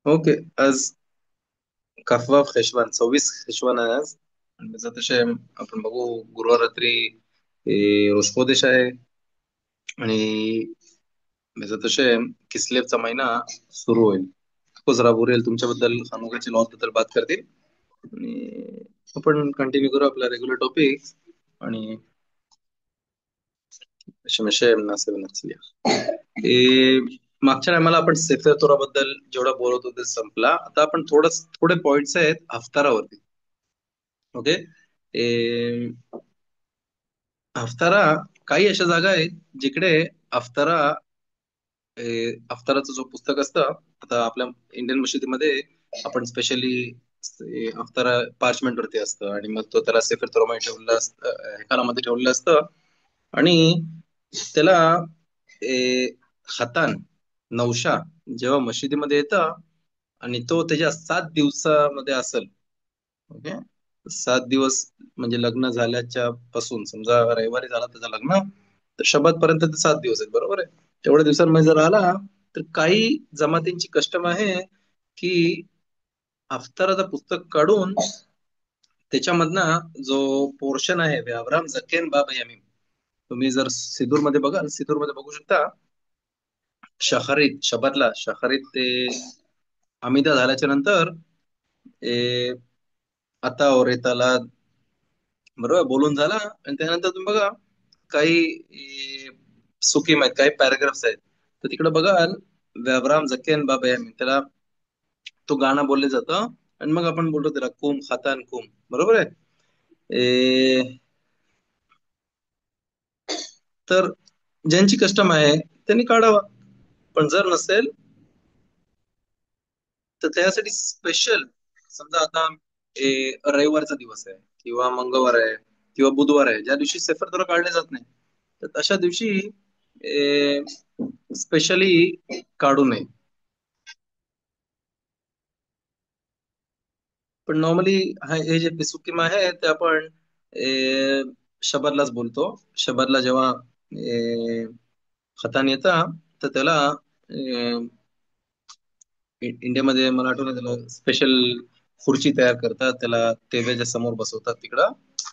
Okay. आज कफवा शेशवान 26 शेशवान आहे आज. आणि त्याचा तसे आपण बघू. गुरुवार रात्री ऋषभदेश आहे. आणि त्याचा तसे किस्लेवचा महिना सुरू होईल. खूपच राब उरेल तुमच्याबद्दल हनुकाच्या लॉस बद्दल बात करतील. आणि आपण कंटिन्यू करू आपला रेग्युलर टॉपिक. आणि शमशे नसेल नसली मागच्या टायमाला आपण सेफर तोराबद्दल जेवढा बोलत होते संपला. आता आपण थोडे पॉइंट्स आहेत हफ्तारावरती. ओके. हफ्तारा काही अशा जागा आहेत जिकडे हफ्तारा अफ्ताराचं जो पुस्तक असतं. आता आपल्या इंडियन मशिदीमध्ये आपण स्पेशली अफ्तारा पार्चमेंट वरती असतं आणि मग तो त्याला सेफर तोरामध्ये ठेवलेलं असतं, हेकालामध्ये ठेवलेलं असतं. आणि त्याला ए, खतान नवशा जेव्हा मशिदीमध्ये येतं आणि तो त्याच्या 7 दिवसामध्ये असेल. ओके. 7 दिवस म्हणजे लग्न झाल्याच्या पासून समजा रविवारी झाला त्याचं लग्न, तर शबात पर्यंत ते 7 दिवस आहेत, बरोबर आहे. तेवढ्या दिवसांमध्ये जर आला तर काही जमातींची कस्टम आहे की अफ्ताराचं पुस्तक काढून त्याच्यामधनं जो पोर्शन आहे अब्राम जकेन बाबा यामीम. तुम्ही जर सिदूर मध्ये बघाल, सिदूर मध्ये बघू शकता. शहारीत शबातला शहारीत ते अमिदा झाल्याच्या नंतर ए, आता ओरेताला बरोबर बोलून झाला. आणि त्यानंतर तुम्ही बघा काही सुकीम आहेत, काही पॅराग्राफ्स आहेत. तर तिकडे बघाल अब्राम जकेन बाबा यामीन त्याला तो गाणं बोलले जातं. आणि मग आपण बोलतो त्याला कुम खातान कुम, बरोबर आहे. तर ज्यांची कस्टम आहे त्यांनी काढावा. पण जर नसेल तर त्यासाठी स्पेशल समजा आता रविवारचा दिवस आहे किंवा मंगळवार आहे किंवा बुधवार आहे ज्या दिवशी सेफर तुला काढले जात नाही, तर तशा दिवशी स्पेशली काढू नये. पण नॉर्मली हे जे पिसुकिमा आहे ते आपण शबरलाच बोलतो. शबरला जेव्हा खतान येतं तर त्याला इंडियामध्ये मला आठवलं त्याला स्पेशल खुर्ची तयार करतात, त्याला तेव्याच्या समोर बसवतात तिकडं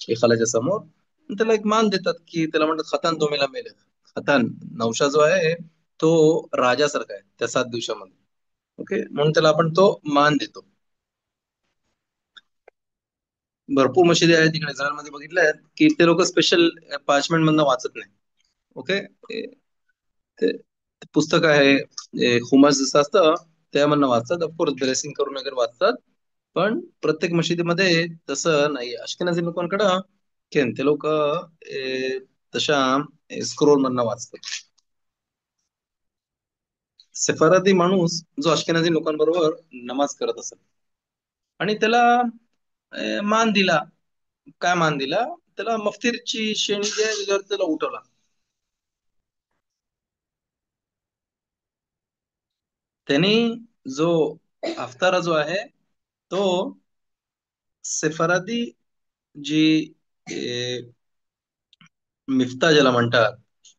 एखाद्याच्या समोर. आणि त्याला एक मान देतात की त्याला म्हणतात खतान तो मेला मेले. खतान नवशा जो आहे तो राजासारखा आहे त्या 7 दिवसामध्ये. ओके, म्हणून त्याला आपण तो मान देतो. भरपूर मशिदी आहेत तिकडे इस्रायलमध्ये बघितल्या आहेत की ते लोक स्पेशल पार्चमेंट मधनं वाचत नाही. ओके. ते ते पुस्तक आहे हुमास जसं असतं त्यामधनं वाचतात. ऑफकोर्स ब्लेसिंग करून वगैरे वाचतात. पण प्रत्येक मशिदीमध्ये तसं नाही. अशकेनाझी लोकांकडं केन ते लोक तशा स्क्रोल मधनं वाचतात. सेफारदी माणूस जो अशकेनाझी लोकांबरोबर नमाज करत असेल आणि त्याला मान दिला. काय मान दिला? त्याला मफ्तीरची शेणी जी आहे त्याच्यावर त्याला उठवला. त्यांनी जो अफ्तारा जो आहे तो सेफरादी जी मिफ्ता ज्याला म्हणतात,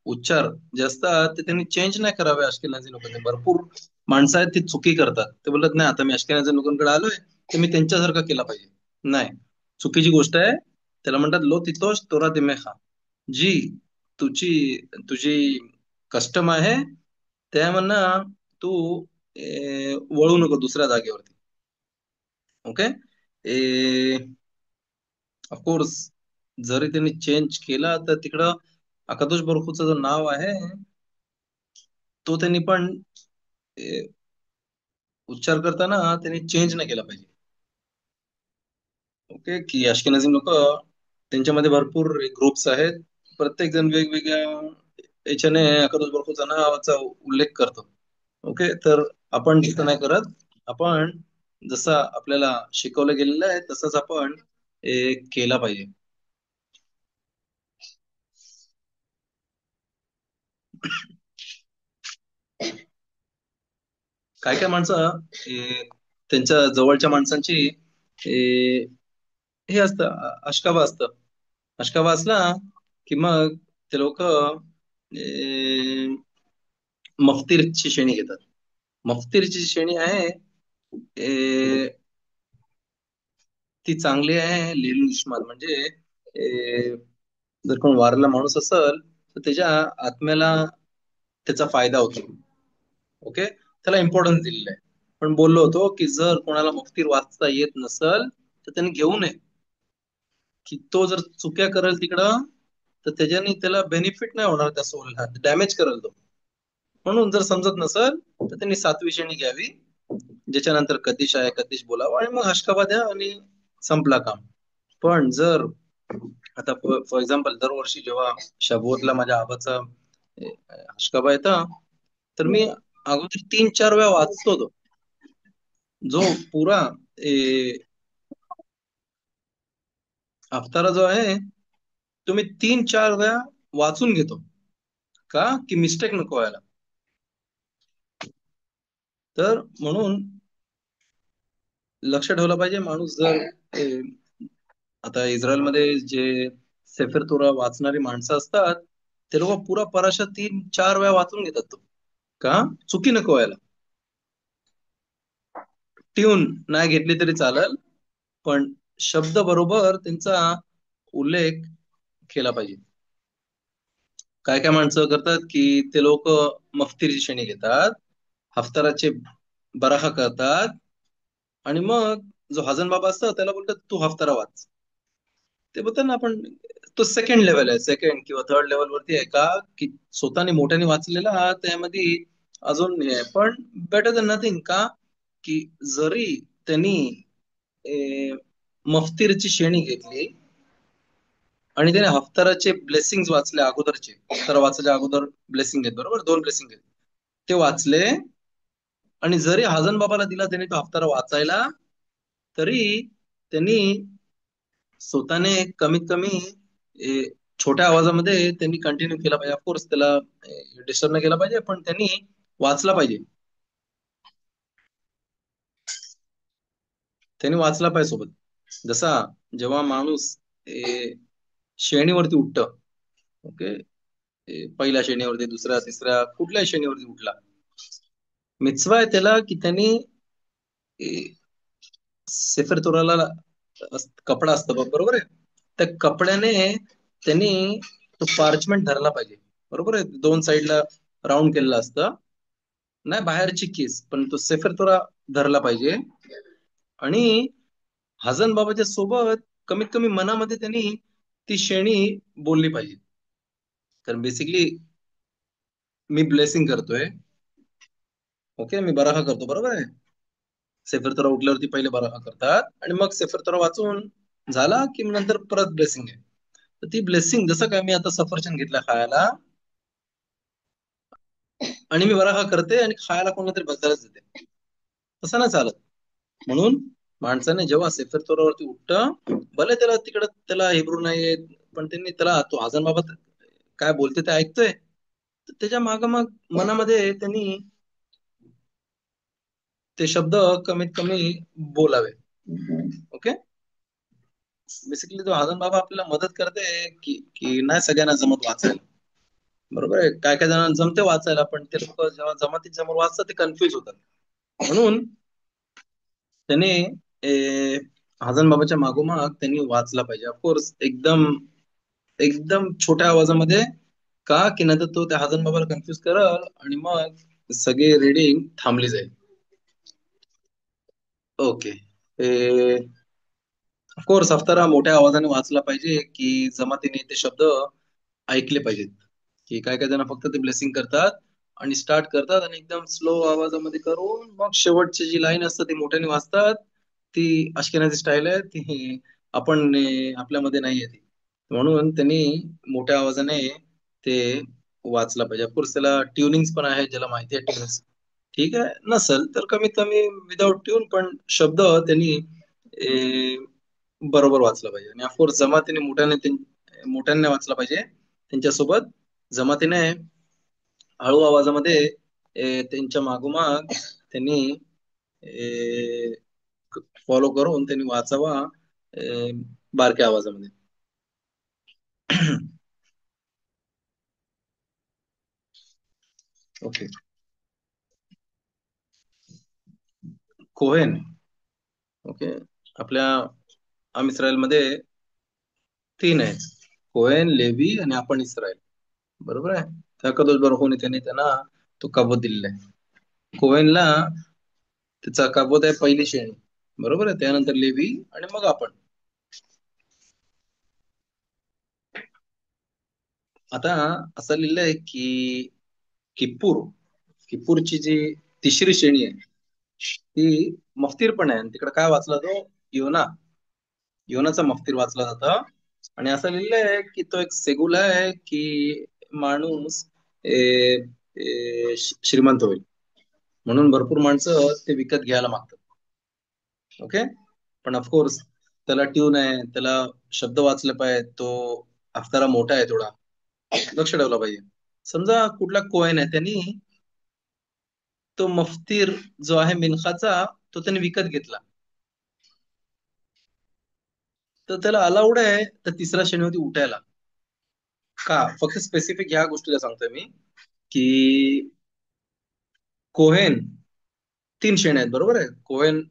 उच्चार जे असतात ते त्यांनी चेंज नाही करावे. अश्केनाझी लोकांनी भरपूर माणसं आहेत ती चुकी करतात. ते बोलत नाही आता मी अश्केनाझी लोकांकडे आलोय तर मी त्यांच्यासारखं केला पाहिजे. नाही, चुकीची गोष्ट आहे. त्याला म्हणतात लो तितोष तोरा दिमेखा. जी तुझी तुझी कस्टम आहे त्यामधनं तू वळू नको दुसऱ्या जागेवरती. ओके. ऑफकोर्स जरी त्यांनी चेंज केला तर तिकडं अकादोश बर्फूचं जो नाव आहे तो त्यांनी पण ए, उच्चार करताना त्यांनी चेंज नाही केला पाहिजे. ओके. की अश्केनाझी लोक त्यांच्यामध्ये भरपूर ग्रुप्स आहेत. प्रत्येक जण वेगवेगळ्या याच्याने अकादोश बर्फूचा नावाचा उल्लेख करतो. ओके. तर आपण तिथं नाही करत. आपण जसं आपल्याला शिकवलं गेलेलं आहे तसंच आपण केला पाहिजे. काय काय माणसं त्यांच्या जवळच्या माणसांची हे असतं अशकाबा असतं. अशकाबा असला की मग ते लोक मफ्तीरची शेणी घेतात. मफ्तीरची शेणी आहे ए, ती चांगली आहे लेलू उस्मान. म्हणजे जर कोण वारला माणूस असल तर त्याच्या आत्म्याला त्याचा फायदा होतो. ओके, त्याला इम्पॉर्टन्स दिलेलं आहे. पण बोललो होतो की जर कोणाला मुफ्तीर वाचता येत नसल तर त्यांनी घेऊ नये. की तो जर चुक्या करेल तिकडं तर त्याच्याने त्याला बेनिफिट नाही होणार, त्या सोलला डॅमेज करेल तो. म्हणून जर समजत नसल तर त्यांनी 7वी श्रेणी घ्यावी, ज्याच्यानंतर कदिश आहे कदिश बोलावं आणि मग हशकाबा द्या आणि संपला काम. पण जर आता फॉर एक्झाम्पल दरवर्षी जेव्हा शबवतला माझ्या आबाचा हशकाबा येता, तर मी अगोदर 3-4 वेळा वाचतो तो, जो पुरा ए, अफ्तारा जो आहे तो मी 3-4 वेळा वाचून घेतो. का की मिस्टेक नको व्हायला. तर म्हणून लक्ष ठेवलं पाहिजे माणूस. जर ए, आता इस्रायलमध्ये जे सेफर तोरा वाचणारी माणसं असतात, ते लोक पुरा पराशा 3-4 वेळा वाचून घेतात तो. का चुकी नको व्हायला. ट्यून नाही घेतली तरी चालेल, पण शब्द बरोबर त्यांचा उल्लेख केला पाहिजे. काय काय माणसं करतात की ते लोक मफ्तीची श्रेणी घेतात, हफ्ताराचे बराहा करतात, आणि मग जो हजन बाबा असतो त्याला बोलतात तू हफ्तारा वाच. ते बोलतात ना आपण, तो सेकंड लेवल आहे, सेकंड किंवा थर्ड लेवल वरती आहे. का की स्वतःने मोठ्याने वाचलेला त्यामध्ये अजून हे आहे. पण बेटर दॅन नथिंग. का की जरी त्यांनी मफ्तीरची श्रेणी घेतली आणि त्याने हफ्ताराचे ब्लेसिंग वाचले अगोदरचे, हफ्तारा वाचायच्या अगोदर ब्लेसिंग घेत, बरोबर 2 ब्लेसिंग घेत, ते वाचले, आणि जरी हाजन बाबाला दिला त्याने तो हफ्तारा वाचायला, तरी त्यांनी स्वतःने कमीत कमी ए, छोट्या आवाजामध्ये त्यांनी कंटिन्यू केला पाहिजे. ऑफकोर्स त्याला डिस्टर्ब नाही केला पाहिजे, पण त्यांनी वाचला पाहिजे. त्यांनी वाचला पाहिजे सोबत. जसा जेव्हा माणूस श्रेणीवरती उठत, ओके, पहिल्या श्रेणीवरती, दुसऱ्या तिसऱ्या कुठल्याही श्रेणीवरती उठला, मिtzवा आहे त्याला की त्यांनी ए, सेफर तोराला कपडा असतो बरोबर आहे, त्या कपड्याने त्यांनी तो पार्चमेंट धरला पाहिजे. बरोबर आहे, 2 साईडला राऊंड केलेलं असतं, नाही बाहेरची केस, पण तो सेफर तोरा धरला पाहिजे. आणि हजन बाबाच्या सोबत कमीत कमी मनामध्ये त्यांनी ती श्रेणी बोलली पाहिजे. कारण बेसिकली मी ब्लेसिंग करतोय, ओके, मी बराहा करतो, बरोबर आहे. सेफर तोरा उठल्यावरती पहिले बराहा करतात आणि मग सेफर तोरा वाचून झाला की नंतर परत ब्लेसिंग आहे. तर ती ब्लेसिंग जसं काय मी आता सफरचंद घेतला खायला आणि मी बराहा करते आणि खायला कोणाला तरी बसायलाच देते, तसं नाही चालत. म्हणून माणसाने जेव्हा सेफर तोरावरती उठत, भले त्याला तिकडं त्याला हिब्रू नाही येत, पण त्यांनी त्याला तो हजन बाबा काय बोलते ते ऐकतोय, तर त्याच्या माग मग मनामध्ये त्यांनी ते शब्द कमीत कमी बोलावे. ओके, बेसिकली तो हजन बाबा आपल्याला मदत करते की नाही सगळ्यांना जमत वाचायला, बरोबर आहे. काय काय जणांना जमते वाचायला, पण ते लोक जेव्हा जमाती समोर वाचतात ते कन्फ्युज होतात. म्हणून त्याने ए, हजन बाबाच्या मागोमाग त्यांनी वाचला पाहिजे. ऑफकोर्स एकदम एकदम छोट्या आवाजामध्ये. का की नाही तर तो त्या हजन बाबाला कन्फ्युज करल आणि मग सगळे रीडिंग थांबली जाईल. ओके, ऑफकोर्स हफ्तारा मोठ्या आवाजाने वाचला पाहिजे की जमातीने ते शब्द ऐकले पाहिजेत. की काय काय जण फक्त ते ब्लेसिंग करतात आणि स्टार्ट करतात आणि एकदम स्लो आवाजामध्ये करून मग शेवटची जी लाईन असतात ती मोठ्याने वाचतात. ती अशकेनाची स्टाईल आहे ती, आपण आपल्यामध्ये नाही आहे ती. म्हणून त्यांनी मोठ्या आवाजाने ते वाचला पाहिजे. ऑफकोर्स त्याला ट्युनिंग पण आहे, ज्याला माहिती आहे ट्युनिंग ठीक आहे, नसल तर कमीत कमी विदाउट ट्यून पण शब्द त्यांनी बरोबर वाचला पाहिजे. आणि ऑफकोर्स जमातीने मोठ्याने वाचला पाहिजे. त्यांच्यासोबत जमातीने हळू आवाजामध्ये त्यांच्या मागोमाग त्यांनी फॉलो करून त्यांनी वाचावा बारक्या आवाजामध्ये. Okay, Cohen. ओके. आपल्या आम इस्रायल मध्ये तीन आहेत: कोहेन, लेवी आणि आपण इस्रायल. बरोबर आहे. त्या कदोस बरोबर त्यांनी त्यांना तो कबोध दिलेला आहे. कोहेनला त्याचा कबोध आहे पहिली श्रेणी. बरोबर आहे. त्यानंतर लेवी आणि मग आपण. आता असं लिहिलंय की किप्पूर किप्पूरची जी तिसरी श्रेणी आहे ती मफतीर पण आहे. आणि तिकडे काय वाचला तो? योना. योनाचा मफतीर वाचला जातं. आणि असं लिहिलंय की तो एक सेगुला आहे की माणूस ए, श्रीमंत होईल म्हणून भरपूर माणसं ते विकत घ्यायला मागतात. ओके. पण ऑफकोर्स त्याला ट्यून आहे, त्याला शब्द वाचले पाहिजे, तो अफ्तारा मोठा आहे थोडा, लक्ष ठेवला पाहिजे. समजा कुठला कोयन आहे त्यांनी तो मफतीर जो आहे मिनखाचा तो त्यांनी विकत घेतला, तर त्याला अलाउड आहे तर तिसऱ्या श्रेणीवरती उठायला. का? फक्त स्पेसिफिक ह्या गोष्टीला सांगतोय मी की कोहेन तीन श्रेणी आहेत. बरोबर आहे. कोहेन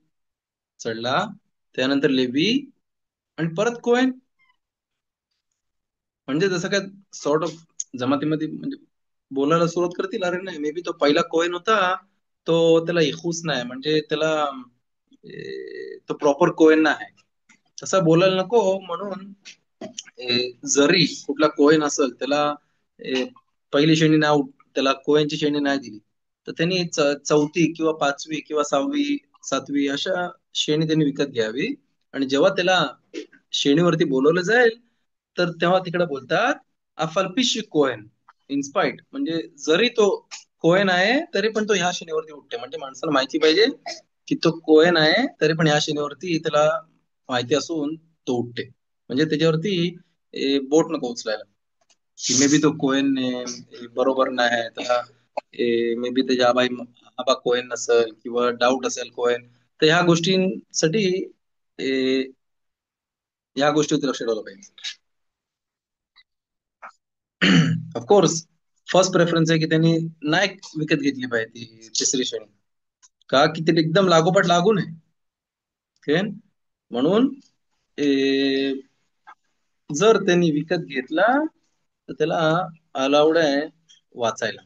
चढला, त्यानंतर लेवी आणि परत कोहेन. म्हणजे जसं काय सॉर्ट ऑफ जमातीमध्ये म्हणजे बोलायला सुरुवात करतील, अरे नाही मे बी तो पहिला कोहेन होता, तो त्याला इखूस नाही म्हणजे त्याला तो प्रॉपर कोहेन नाही आहे, तसं बोलायला नको. म्हणून जरी कुठला कोहेन असेल त्याला ए, पहिली श्रेणी नाव त्याला कोहेनची श्रेणी नाही दिली, तर त्यांनी चौथी किंवा पाचवी किंवा सहावी सातवी अशा श्रेणी त्यांनी विकत घ्यावी. आणि जेव्हा त्याला श्रेणीवरती बोलवलं जाईल तर तेव्हा तिकडे बोलतात अफल्पिश कोहेन इन्स्पाइट, म्हणजे जरी तो कोहेन आहे तरी पण तो ह्या श्रेणीवरती उठते. म्हणजे माणसाला माहिती पाहिजे की तो कोहेन आहे तरी पण ह्या श्रेणीवरती त्याला माहिती असून तो उठते. म्हणजे त्याच्यावरती बोट नको उचलायला की मे बी तो कोहेन बरोबर नाही आहे त्याला, मे बी त्याच्या आबा कोहेन नसेल किंवा डाऊट असेल कोहेन. तर ह्या गोष्टींसाठी ह्या गोष्टीवरती लक्ष ठेवलं पाहिजे. ऑफकोर्स फर्स्ट प्रेफरन्स आहे की त्यांनी नाही विकत घेतली पाहिजे ती तिसरी श्रेणी. का? की ते एकदम लागोपाठ लागू नये. ओके. म्हणून ए, जर त्यांनी विकत घेतला तर त्याला अलाउड आहे वाचायला.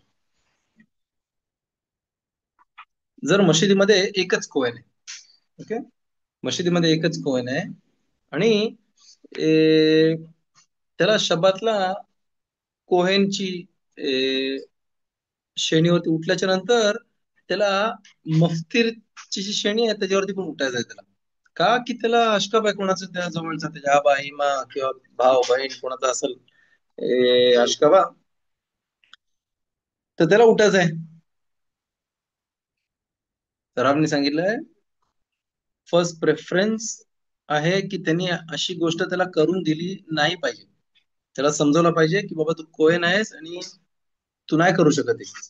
जर मशिदीमध्ये एकच कोण आहे. ओके. मशिदीमध्ये एकच कोण आहे आणि ए, त्याला शबातला कोहेनची श्रेणीवरती उठल्याच्या नंतर त्याला मफ्तीरची जी श्रेणी आहे त्याच्यावरती पण उठायचं आहे त्याला. का? की त्याला अशकफ आहे कोणाचं त्या जवळचा, त्याच्या आबा इमा किंवा भाव बहीण कोणाचा असेल अशकबा, तर त्याला उठायचं आहे. तर आपण सांगितलंय फर्स्ट प्रेफरन्स आहे की त्यांनी अशी गोष्ट त्याला करून दिली नाही पाहिजे. त्याला समजवलं पाहिजे की बाबा तू कोहेन आहेस आणि तू नाही करू शकत आहे.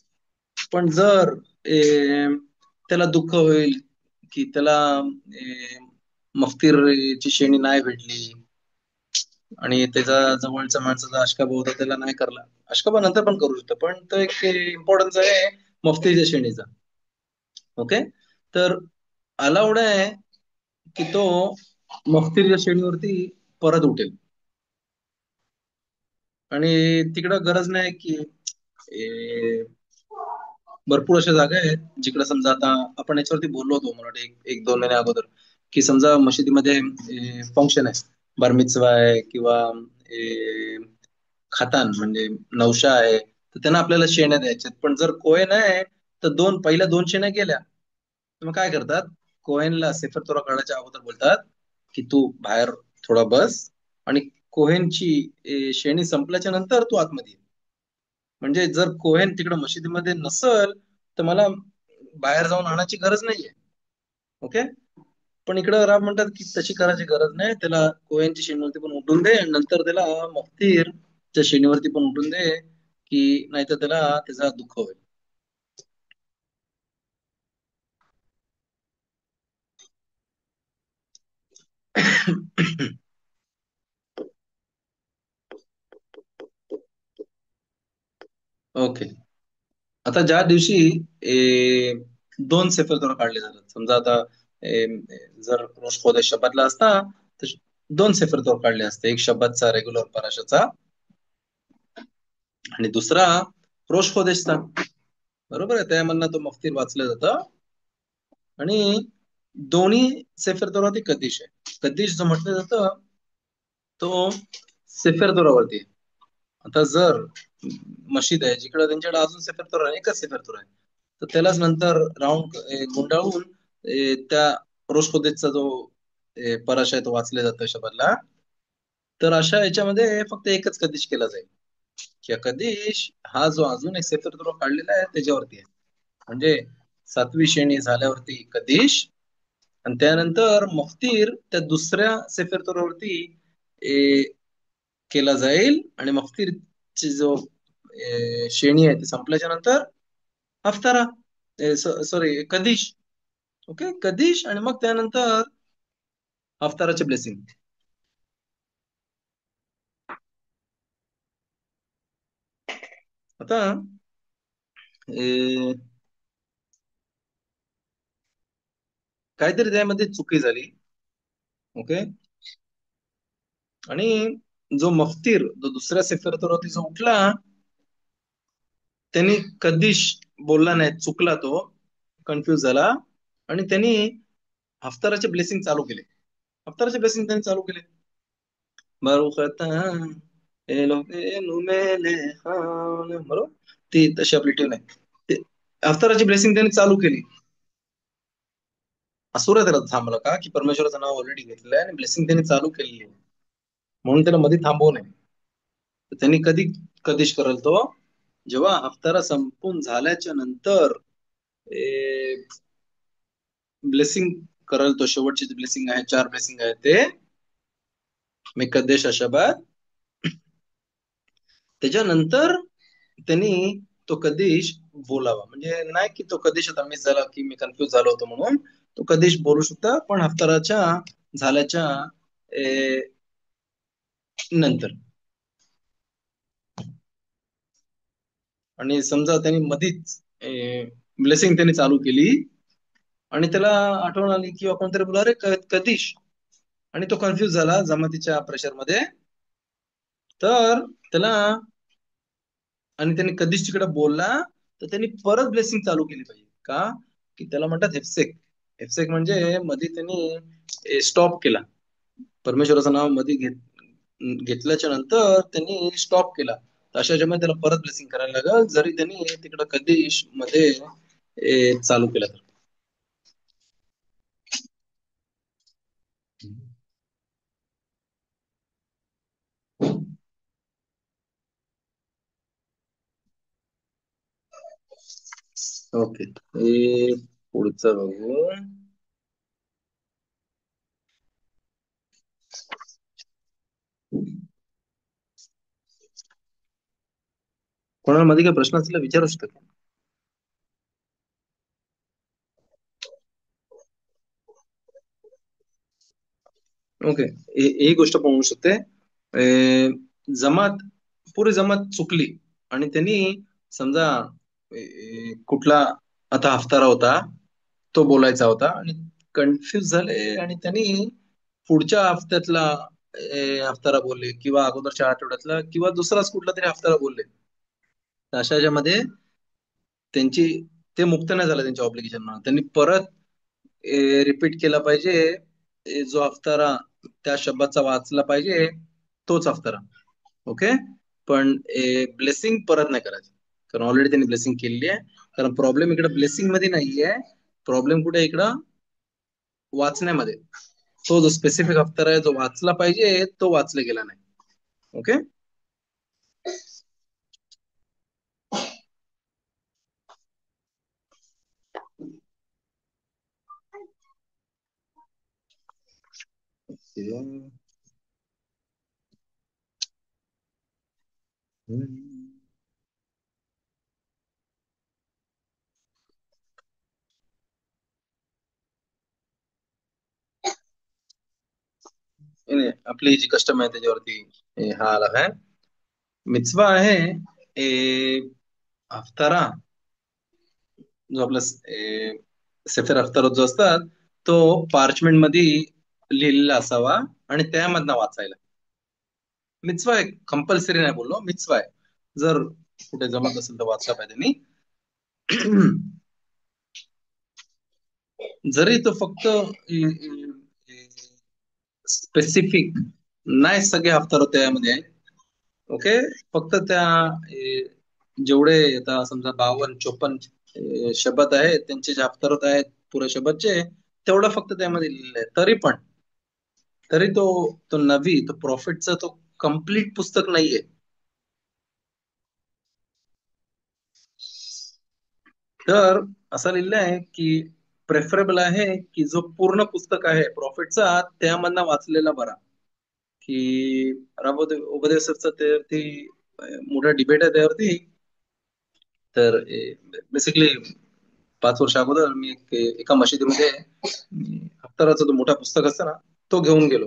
पण जर त्याला दुःख होईल की त्याला मफ्तीरची श्रेणी नाही भेटली आणि त्याचा जवळच्या माणसाचा अशकाबा होता त्याला नाही करला, अशकाबा नंतर पण करू शकतो, पण तो एक इम्पॉर्टन्स आहे मफ्तीच्या श्रेणीचा. ओके. तर अलाउड आहे की तो मफ्तीच्या श्रेणीवरती परत उठेल. आणि तिकडं गरज नाही की भरपूर अशा जागा आहेत जिकडे समजा आता आपण याच्यावरती बोललो होतो मला वाटतं एक दोन महिन्या अगोदर, की समजा मशिदीमध्ये फंक्शन आहे, बारमिtzvah आहे किंवा खातान म्हणजे नवशा आहे, तर त्यांना आपल्याला शेण्या द्यायच्यात. पण जर कोहेन आहे तर पहिल्या दोन शेण्या गेल्या तर मग काय करतात? कोहेनला सेफर तोरा काढायच्या अगोदर बोलतात की तू बाहेर थोडा बस आणि कोहेनची शेणी संपल्याच्या नंतर तू आतमध्ये ये. म्हणजे जर कोहेन तिकडे मशिदीमध्ये नसल तर मला बाहेर जाऊन आणायची गरज नाहीये. ओके. पण इकडे राब म्हणतात की तशी करायची गरज नाही, त्याला कोहेनची श्रेणीवरती पण उठून दे आणि नंतर त्याला मफ्तीरच्या श्रेणीवरती पण उठून दे, की नाहीतर त्याला त्याचा दुःख होईल. ओके. आता ज्या दिवशी दोन सेफर तोरा काढले जातात, समजा आता जर रोश खोदेश शब्दातला असता तर दोन सेफर तोर काढले असते, एक शब्दाचा रेग्युलर पराशाचा आणि दुसरा रोश खोदेशचा. बरोबर आहे, त्यामधनं तो मफतीर वाचलं जातं. आणि दोन्ही सेफर तोरावरती कदिश आहे. कदिश जो म्हटलं जातं तो सेफर तोरावरती आहे. आता जर मशीद आहे जिकडे त्यांच्याकडे अजून सेफर तोरा आहे, एकच सेफर तोरा आहे, तर त्यालाच नंतर राऊंड गुंडाळून त्या रोश खोदेशचा जो पराशा आहे तो वाचला जातो शब्दाला. तर अशा याच्यामध्ये फक्त एकच कदिश केला जाईल, की कदिश हा जो अजून एक सेफर तोरा काढलेला आहे त्याच्यावरती आहे. म्हणजे सातवी श्रेणी झाल्यावरती कदिश, आणि त्यानंतर मफ्तीर त्या दुसऱ्या सेफर तोरावरती केला जाईल. आणि मफ्तीरची जो श्रेणी आहे ती संपल्याच्या नंतर हफ्तारा, सॉरी कदिश. ओके, कदिश आणि मग त्यानंतर हफ्ताराचे ब्लेसिंग. आता ए, काहीतरी त्यामध्ये चुकी झाली. ओके, आणि जो मफ्तीर जो दुसऱ्या सेफर तोरावरती जो उठला त्यांनी कदिश बोलला नाही, चुकला तो, कन्फ्युज झाला आणि त्यांनी हफ्ताराचे ब्लेसिंग चालू केले. हफ्ताराचे ब्लेसिंग त्यांनी चालू केले. बारुख आता एलोहेनु मेलेहान, बरोबर, ती तशी आपली ट्यून आहे. ते हफ्ताराची ब्लेसिंग त्यांनी चालू केली. असुरा त्याला थांबलं का, की परमेश्वराचं नाव ऑलरेडी घेतलंय आणि ब्लेसिंग त्यांनी चालू केलेली आहे, म्हणून त्याला मध्ये थांबवू नये. तर त्यांनी कधी कधीच करल तो, जेव्हा हफ्तारा संपून झाल्याच्या नंतर ब्लेसिंग करल तो. शेवटची जी ब्लेसिंग आहे, 4 ब्लेसिंग आहे ते मेकदेश अशाबाद. त्याच्यानंतर त्यांनी तो कदिश बोलावा. म्हणजे नाही की तो कदिश आता मिस झाला की मी कन्फ्युज झालो होतो म्हणून, तो कदिश बोलू शकता पण हफ्ताराच्या झाल्याच्या नंतर. आणि समजा त्यांनी मधीच ब्लेसिंग त्यांनी चालू केली आणि त्याला आठवण आली किंवा कोणतरी बोला अरे कदिश, आणि तो कन्फ्युज झाला जमातीच्या प्रेशर मध्ये, तर त्याला, आणि त्यांनी कधीच तिकडे बोलला तर त्यांनी परत ब्लेसिंग चालू केली पाहिजे. का, की त्याला म्हणतात हेफसेक. हेफसेक म्हणजे मध्ये त्यांनी स्टॉप केला, परमेश्वराचं नाव मध्ये घेतल्याच्या नंतर त्यांनी स्टॉप केला. तर अशा याच्यामध्ये त्याला परत ब्लेसिंग करायला लागल, जरी त्यांनी तिकडं कधीश मध्ये चालू केला तर. ओके, हे पुढचं बघू. कोणाला मध्ये काही प्रश्न असला विचारू शकता. ओके, ही गोष्ट पण होऊ शकते. जमात, पुरी जमात चुकली आणि त्यांनी समजा कुठला आता हफ्तारा होता तो बोलायचा होता आणि कन्फ्युज झाले आणि त्यांनी पुढच्या हफ्त्यातला हफ्तारा बोलले किंवा अगोदरच्या आठवड्यातला किंवा दुसराच कुठला तरी हफ्तारा बोलले. तर अशा याच्यामध्ये त्यांची, ते मुक्त नाही झालं त्यांच्या ऑब्लिगेशन. त्यांनी परत रिपीट केला पाहिजे. जो हफ्तारा त्या शब्दाचा वाचला पाहिजे तोच हफ्तारा. ओके, पण ब्लेसिंग परत नाही करायचं, कारण ऑलरेडी त्यांनी ब्लेसिंग केलेली आहे. कारण प्रॉब्लेम इकडे ब्लेसिंग मध्ये नाहीये, प्रॉब्लेम कुठे इकडं वाचण्यामध्ये. तो जो स्पेसिफिक हफ्तारा आहे जो वाचला पाहिजे तो वाचला गेला नाही. ओके, आपली जी कस्टम आहे त्याच्यावरती हा आला आहे. मिtzवा आहे हफ्तारा, जो आपला सेफर हफ्तारा जो असतात तो पार्चमेंट मध्ये लिहिलेला असावा आणि त्यामधनं वाचायला. मिtzvah आहे, कंपल्सरी नाही बोललो, मिtzvah आहे. जर कुठे जमत असेल तर वाचला पाहिजे त्यांनी. जरी तो फक्त स्पेसिफिक नाही, सगळे हफ्ता त्यामध्ये आहे. ओके. फक्त त्या जेवढे आता समजा 52-54 शब्द आहेत, त्यांचे जे हफ्तारोत आहेत पुऱ्या शब्दचे, तेवढं फक्त त्यामध्ये लिहिलेलं आहे. तरी तो नवी, तो प्रॉफिटचा तो कम्प्लीट पुस्तक नाहीये. तर असं लिहिलं आहे की प्रेफरेबल आहे की जो पूर्ण पुस्तक आहे प्रॉफिटचा त्यामधनं वाचलेला बरा. की उपदेशाचं त्यावरती मोठा डिबेट आहे त्यावरती. तर बेसिकली 5 वर्ष अगोदर मी एका मशिदीमध्ये अख्तराचा जो मोठा पुस्तक असतं ना, तो घेऊन गेलो.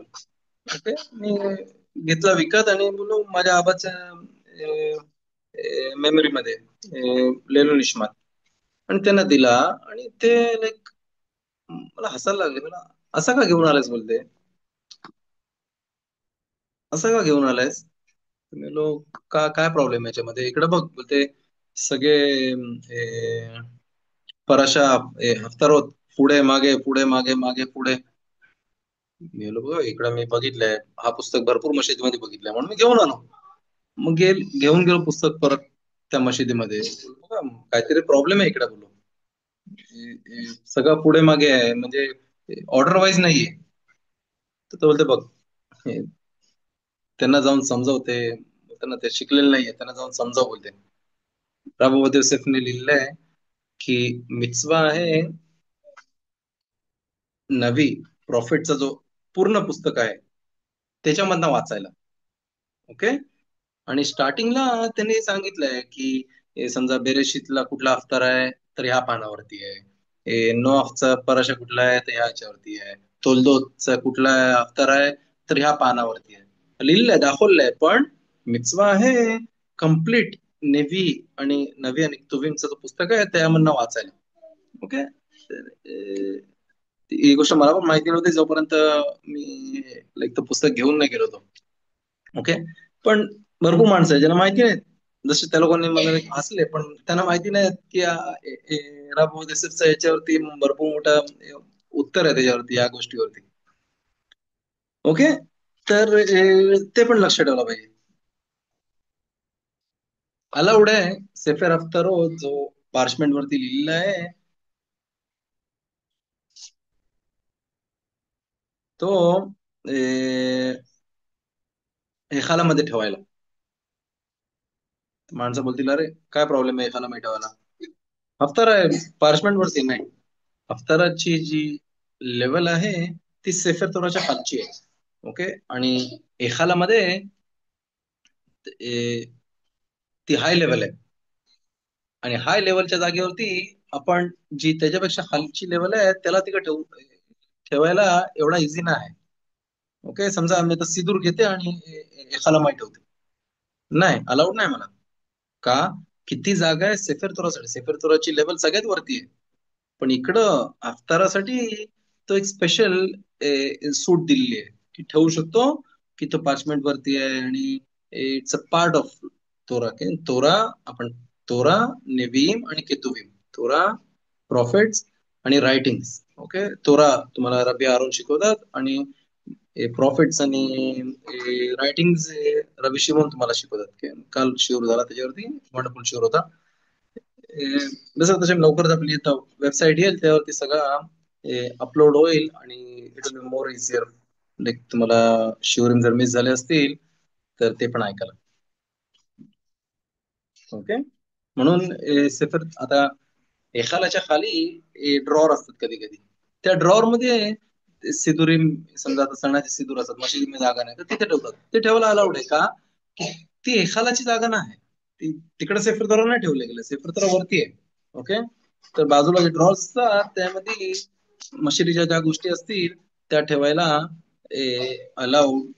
ओके. मी घेतला विकत आणि बोललो माझ्या आबाच्या मेमरीमध्ये लेलो निष्मात, आणि त्यांना दिला. आणि ते लाईक मला हसायला लागले. मला असा का घेऊन आलायस बोलते, असं का घेऊन आलायस. मी लोक काय प्रॉब्लेम याच्यामध्ये, इकडे बघ बोलते सगळे पराशा हफ्तारोत पुढे मागे पुढे मागे मागे पुढे. मी लोक इकडे मी बघितलंय, हा पुस्तक भरपूर मशिदीमध्ये बघितलंय म्हणून मी घेऊन आलो. मग घेऊन गेलो पुस्तक परत त्या मशिदीमध्ये. बघा, काहीतरी प्रॉब्लेम आहे इकडे बोललो. सगळं पुढे मागे आहे, म्हणजे ऑर्डर वाईज नाहीये. तर तो बोलते बघ, हे त्यांना जाऊन समजवते, त्यांना ते शिकलेलं नाहीये, त्यांना जाऊन समजाव बोलते. राबोबद्दल सेफने लिहिलंय की मिtzvah आहे नवी प्रॉफिटचा जो पूर्ण पुस्तक आहे त्याच्यामधनं वाचायला. ओके. आणि स्टार्टिंगला त्यांनी सांगितलंय की समजा बेरेशीतला कुठला अफ्तार आहे तर ह्या पानावरती आहे, नोआहचा पराशा कुठला आहे तर ह्या ह्याच्यावरती आहे, तोलदोतचा कुठला अफ्तार आहे तर ह्या पानावरती आहे. लिहिलंय, दाखवलंय. पण मिtzvah आहे कम्प्लीट नवी आणि तुविमचं जो पुस्तक आहे त्यामधनं वाचायला. ओके. ही गोष्ट मला पण माहिती नव्हती जोपर्यंत मी लाईक तो पुस्तक घेऊन नाही गेलो होतो. ओके. पण भरपूर माणसं आहे ज्यांना माहिती नाहीत. जसे त्या लोकांनी मला हसले, पण त्यांना माहिती नाही की राबो देसाईच्या याच्यावरती भरपूर मोठा उत्तर आहे त्याच्यावरती, या गोष्टीवरती. ओके. तर ते पण लक्ष ठेवलं पाहिजे. अलाउड आहे सेफर अफ्तारो जो पार्चमेंट वरती लिहिलेला आहे तो हेखालामध्ये ठेवायला. माणसं बोलतील अरे काय प्रॉब्लेम आहे एखादा ठेवायला, अफ्तार आहे पार्चमेंट वरती. नाही, अफ्ताराची जी लेवल आहे ती सेफर तोराच्या खालची आहे. ओके. आणि एखालामध्ये ती हाय लेवल आहे. आणि हाय लेवलच्या जागेवरती आपण जी त्याच्यापेक्षा खालची लेवल आहे त्याला तिकडे ठेवायला एवढा इझी नाही आहे. ओके. समजा मी आता सिंदूर घेते आणि एखाला माहिती ठेवते, नाही, अलाउड नाही मला. का? किती जागा आहे सेफर तोरासाठी, सेफर तोराची लेवल सगळ्यात वरती आहे. पण इकडं अफ्तारासाठी तो एक स्पेशल सूट दिलेली आहे की ठेवू शकतो, की तो पार्चमेंट वरती आहे आणि इट्स अ पार्ट ऑफ तोरा. तोरा आपण तोरा, नेविम आणि केतुविम, तोरा, प्रॉफिट्स आणि रायटिंग्स. ओके. तोरा तुम्हाला रबी आरोन शिकवतात आणि प्रॉफिट्स आणि रायटिंग रवी शिवण तुम्हाला शिकवतात. काल शिवर झाला त्याच्यावरती, वंडरफुल शिवर होता. जसं तसे लवकरच आपली वेबसाईट येईल त्यावरती सगळं अपलोड होईल आणि it will be more easier. Like तुम्हाला शिवरिंग जर मिस झाले असतील तर ते पण ऐकायला. ओके. म्हणून सेफर आता एखालाच्या खाली ड्रॉर असतात कधी कधी, त्या ड्रॉर मध्ये सिदुरी, समजा आता सणाचे सिदूर असतात मशिदीमध्ये जागा नाही तर तिथे ठेवतात. ते ठेवायला अलाउड आहे का? की ती एखालाची जागा नाही, ती तिकडे सेफर नाही ठेवले गेले, सेफर वरती आहे. ओके. तर बाजूला जे ड्रॉर्स असतात त्यामध्ये मशिदीच्या ज्या गोष्टी असतील त्या ठेवायला अलाउड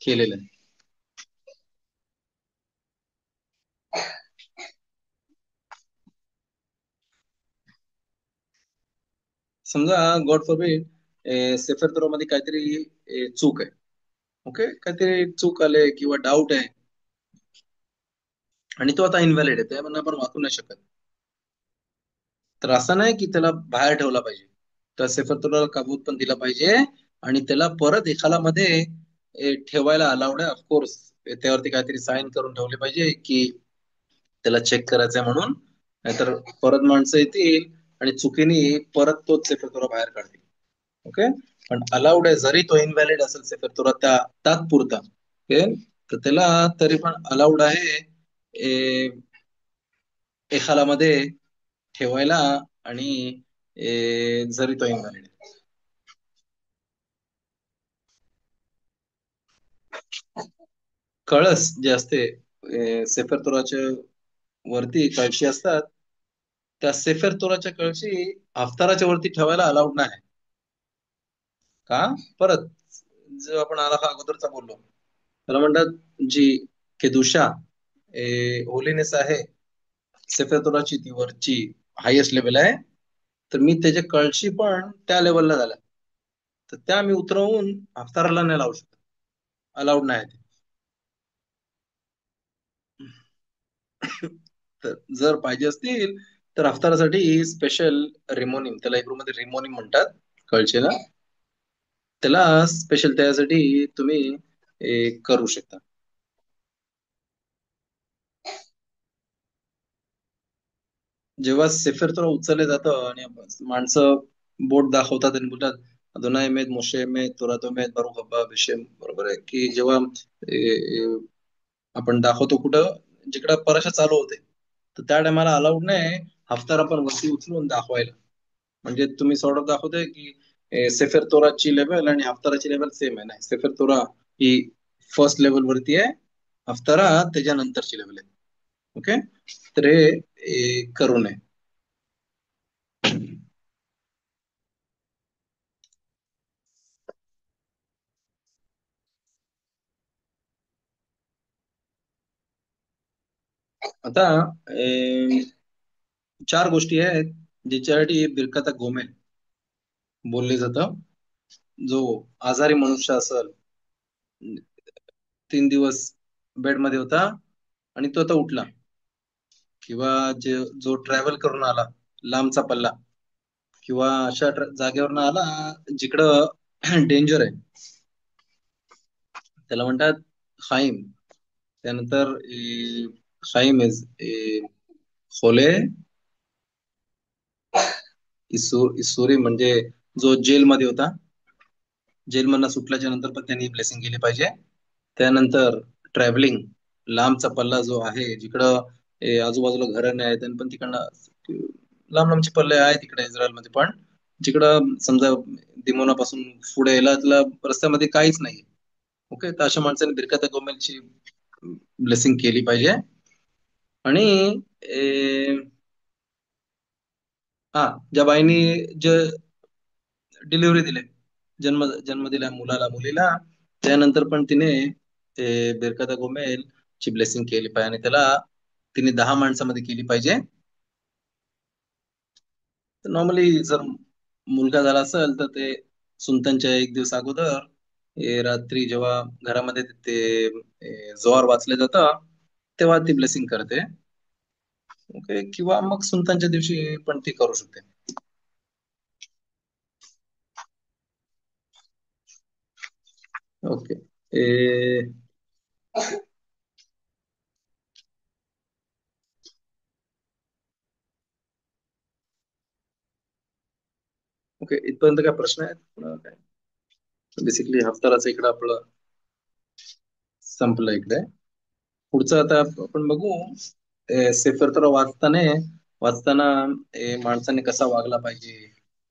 केलेलं आहे. समजा गॉड फॉरबिड सेफर मध्ये काहीतरी चूक आहे. ओके, काहीतरी चूक आले किंवा डाऊट आहे आणि तो आता इनव्हॅलिड आहे, त्यामुळे आपण वाचू नाही शकत. तर असं नाही की त्याला बाहेर ठेवला पाहिजे, तर सेफर काबूत पण दिला पाहिजे आणि त्याला परत एखादा मध्ये ठेवायला अलाउड आहे. ऑफकोर्स त्यावरती काहीतरी साईन करून ठेवले पाहिजे की त्याला चेक करायचंय म्हणून, नाहीतर परत माणसं येतील आणि चुकीने परत तोच सेफर बाहेर काढतील. ओके, पण अलाउड आहे जरी तो इनव्हॅलिड असेल सेफर त्या तात्पुरता. ओके, तर त्याला तरी पण अलाउड आहे एखादा मध्ये ठेवायला आणि जरी तो इनव्हॅलिड. कळस जे असते सेफर तोराच्या वरती कळशी असतात, त्या सेफर तोराच्या कळशी अफ्ताराच्या वरती ठेवायला अलाउड नाही. का? परत जो आपण आला अगोदरचा बोललो, त्याला म्हणतात जी केदुशा होलीनेस आहे सेफर तोराची, ती वरची हायएस्ट लेवल आहे. तर मी त्याच्या कळशी पण त्या लेवलला झाल्या, तर त्या मी उतरवून अफ्ताराला नाही लावू शकत, अलाउड नाही ते. तर जर पाहिजे असतील तर अफ्तारासाठी स्पेशल रिमोनिम, त्याला हिब्रू मध्ये रिमोनिम म्हणतात कळशेला, त्याला स्पेशल त्यासाठी तुम्ही करू शकता. जेव्हा सेफर तुला उचलले जातं आणि माणसं बोट दाखवतात आणि बोलतात अदोनाय मेद मोशे मेद तोरा तो मेद बरोबर हब्बा बिशेम, बरोबर आहे की जेव्हा आपण दाखवतो कुठं जिकडं पराशा चालू होते, तर त्या टायमाला अलाउड नाही हफ्तार आपण वरती उचलून दाखवायला. म्हणजे तुम्ही सॉर्ट ऑफ दाखवताय की सेफर तोराची लेवल आणि हफ्ताराची लेवल सेम आहे. नाही, सेफर तोरा ही फर्स्ट लेवल वरती आहे, हफ्तारा त्याच्यानंतरची लेवल आहे. ओके, तर हे करू नये. आता चार गोष्टी आहेत ज्याच्यासाठी बिरकता गोमेल बोलले जातं. जो आजारी मनुष्य असेल, 3 दिवस बेडमध्ये होता आणि तो आता उठला, किंवा जो ट्रॅव्हल करून आला लांबचा पल्ला, किंवा अशा जागेवर आला जिकडं डेंजर आहे, त्याला म्हणतात खाईम. त्यानंतर खाईम इज खोले इसुरी म्हणजे जो जेलमध्ये होता, जेलमधनं सुटल्याच्या नंतर पण त्यांनी ब्लेसिंग केली पाहिजे. त्यानंतर ट्रॅव्हलिंग, लांबचा पल्ला जो आहे जिकडं आजूबाजूला घरं नाही आहेत आणि पण तिकडनं लांब लांबचे पल्ले आहेत तिकडे इस्रायलमध्ये पण, जिकडं समजा दिमोनापासून पुढे यायला त्याला रस्त्यामध्ये काहीच नाही. ओके, तर अशा माणसाने बिरकत गोमेलची ब्लेसिंग केली पाहिजे. आणि हा, ज्या बाईनी जे डिलिव्हरी दिले, जन्म जन्म दिला मुलाला मुलीला, त्यानंतर पण तिने बिरकता गोमेल ची ब्लेसिंग केली पाहिजे आणि त्याला तिने 10 माणसामध्ये केली पाहिजे. नॉर्मली जर मुलगा झाला असेल तर ते सुलतानच्या 1 दिवस अगोदर रात्री जेव्हा घरामध्ये ते जोहार वाचले जातं, तेव्हा ती ब्लेसिंग करते. ओके, किंवा मग सुलतानच्या दिवशी पण ती करू शकते. ओके. ओके, इथपर्यंत काय प्रश्न आहेत पुन्हा काय? बेसिकली हफ्ताराचं इकडं आपलं संपलं इकडे. पुढचं आता आपण बघू. सेफर तर वाचताना माणसाने कसा वागला पाहिजे,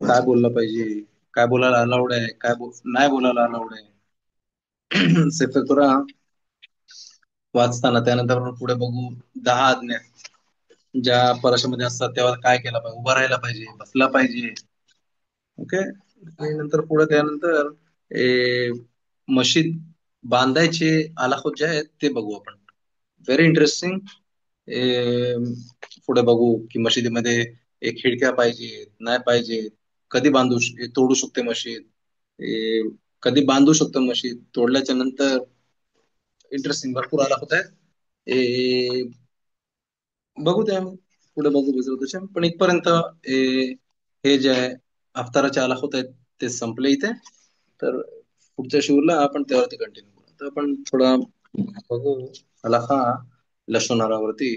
काय बोललं पाहिजे, काय बोलायला अलाउड आहे, काय नाही बोलायला अलाउड आहे. सेफर तुरा वाचताना, त्यानंतर आपण पुढे बघू 10 आज्ञा ज्या परशामध्ये असतात, तेव्हा काय केलं पाहिजे, उभा राहायला पाहिजे, बसला पाहिजे. ओके, नंतर पुढे त्यानंतर मशीद बांधायचे आलाखोत जे आहेत ते बघू आपण. Very interesting. पुढे बघू की मशिदीमध्ये एक खिडक्या पाहिजे नाही पाहिजे, कधी तोडू शकते मशीद, ए, कधी बांधू शकतो म्हशी तोडल्याच्या नंतर. इंटरेस्टिंग भरपूर आला होत आहे. बघू ते आम्ही पुढे बघू रिझल्ट त्याच्या, पण इथपर्यंत हे जे आहे अवताराचे आला होत आहेत ते संपले इथे. तर पुढच्या शिवरला आपण त्यावरती कंटिन्यू करू. तर आपण थोडा बघू आला हा लशोनारावरती.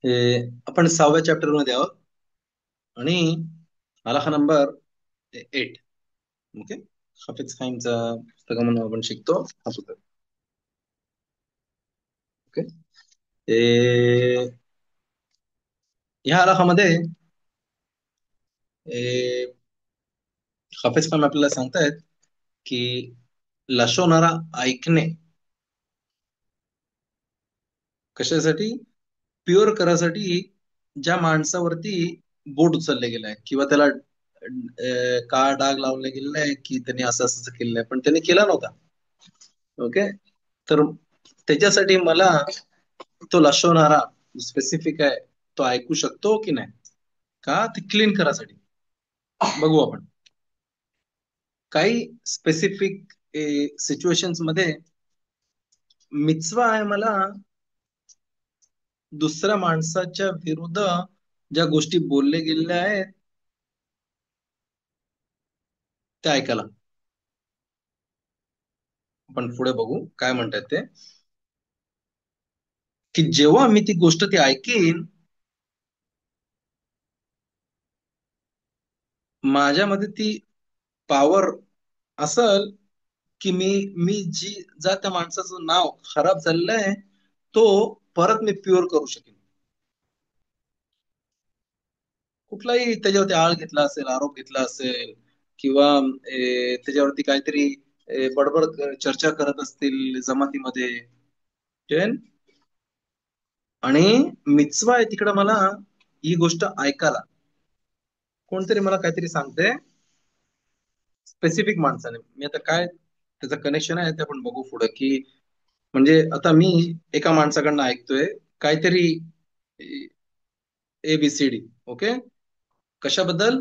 हे आपण 6व्या चॅप्टर मध्ये आहोत आणि आला हा नंबर 8. ओके. हाफिज खाईमचा पुस्तकामधून आपण शिकतो हा पुस्तक. ओके. ह्या आलाखामध्ये हाफिज खान आपल्याला सांगतायत की लशोनारा ऐकणे कशासाठी, प्युअर करासाठी ज्या माणसावरती बोट उचलले गेलाय किंवा त्याला काळा डाग लावले गेलेला आहे की त्यांनी असं असं केलेलं आहे, पण त्यांनी केला नव्हता. ओके. तर त्याच्यासाठी मला तो लशवणारा स्पेसिफिक आहे तो ऐकू शकतो की नाही, का ते क्लीन करासाठी. बघू आपण काही स्पेसिफिक सिच्युएशन्स मध्ये मिचवा आहे मला दुसऱ्या माणसाच्या विरुद्ध ज्या गोष्टी बोलले गेलेल्या आहेत त्या ऐकायला. आपण पुढे बघू काय म्हणतात ते, की जेव्हा मी ती गोष्ट ती ऐकीन माझ्यामध्ये ती पॉवर असल की मी मी जी ज्या त्या माणसाचं नाव खराब झालेलं आहे तो परत मी प्युअर करू शकेन. कुठलाही त्याच्यावरती आळ घेतला असेल, आरोप घेतला असेल किंवा त्याच्यावरती काहीतरी बडबड चर्चा करत असतील जमातीमध्ये, ठीक. आणि मिचवा आहे तिकडं मला ही गोष्ट ऐकायला. कोणतरी मला काहीतरी सांगते स्पेसिफिक माणसाने, मी आता काय त्याचं कनेक्शन आहे ते आपण बघू पुढे. की म्हणजे आता मी एका माणसाकडनं ऐकतोय काहीतरी ABCD. ओके. कशाबद्दल,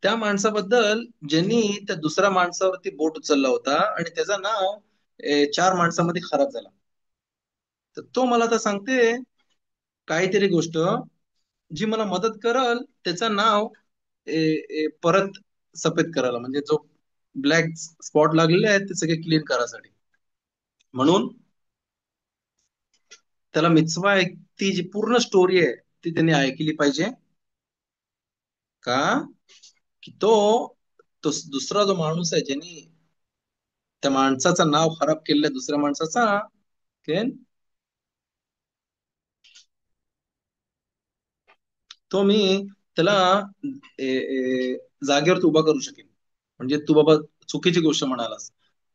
त्या माणसाबद्दल ज्यांनी त्या दुसऱ्या माणसावरती बोट उचलला होता आणि त्याचं नाव 4 माणसामध्ये खराब झाला. तर तो मला आता सांगते काहीतरी गोष्ट जी मला मदत करल त्याचं नाव परत सफेद करायला, म्हणजे जो ब्लॅक स्पॉट लागलेले आहेत ते सगळे क्लीन करायसाठी. म्हणून त्याला मिचवा ती जी पूर्ण स्टोरी आहे ती त्यांनी ऐकली पाहिजे. का की तो दुसरा जो माणूस आहे ज्यांनी त्या माणसाचं नाव खराब केलेलं दुसऱ्या माणसाचा, okay? तो मी त्याला जागेवर उभा करू शकेन. म्हणजे तू बाबा चुकीची गोष्ट म्हणालास,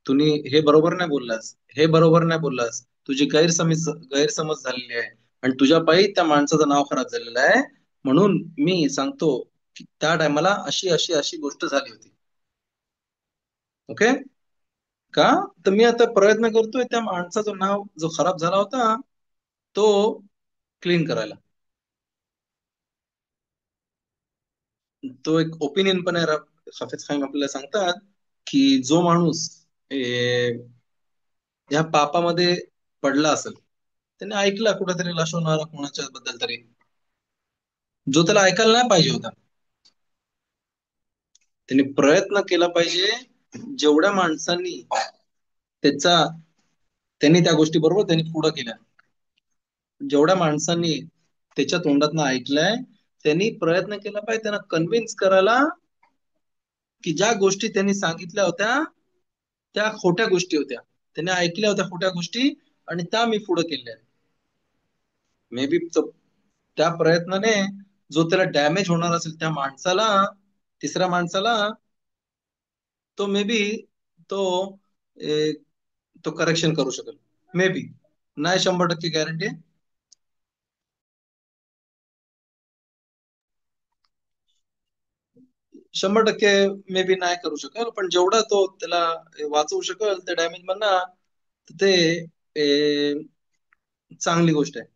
तुम्ही हे बरोबर नाही बोललास, हे बरोबर नाही बोललास, तुझी गैरसमज झालेली आहे आणि तुझ्या पायी त्या माणसाचं नाव खराब झालेलं आहे. म्हणून मी सांगतो की त्या टायमाला अशी अशी अशी गोष्ट झाली होती. ओके. का तर मी आता प्रयत्न करतोय त्या माणसाचं नाव जो खराब झाला होता तो क्लीन करायला. तो एक ओपिनियन पण आहे. हाफिज खान आपल्याला सांगतात की जो माणूस या पापामध्ये पडला असेल, त्याने ऐकला कुठेतरी लशवणारा कोणाच्या बद्दल तरी, जो त्याला ऐकायला नाही पाहिजे होता. त्यांनी प्रयत्न केला पाहिजे जेवढ्या माणसांनी त्याचा त्यांनी त्या गोष्टी बरोबर त्यांनी पुढे केल्या, जेवढ्या माणसांनी त्याच्या तोंडातनं ऐकलंय त्यांनी प्रयत्न केला पाहिजे त्यांना कन्व्हिन्स करायला की ज्या गोष्टी त्यांनी सांगितल्या होत्या त्या खोट्या गोष्टी होत्या, त्याने ऐकल्या होत्या खोट्या गोष्टी आणि त्या मी पुढे केल्या. मे बी त्या प्रयत्नाने जो त्याला डॅमेज होणार असेल त्या माणसाला, तिसऱ्या माणसाला, तो मे बी तो ए, तो करेक्शन करू शकेल. मे बी, नाही 100% गॅरंटी. 100% मे बी नाही करू शकेल, पण जेवढा तो त्याला वाचवू शकेल त्या डॅमेज मधनं, तर ते ए, चांगली गोष्ट आहे.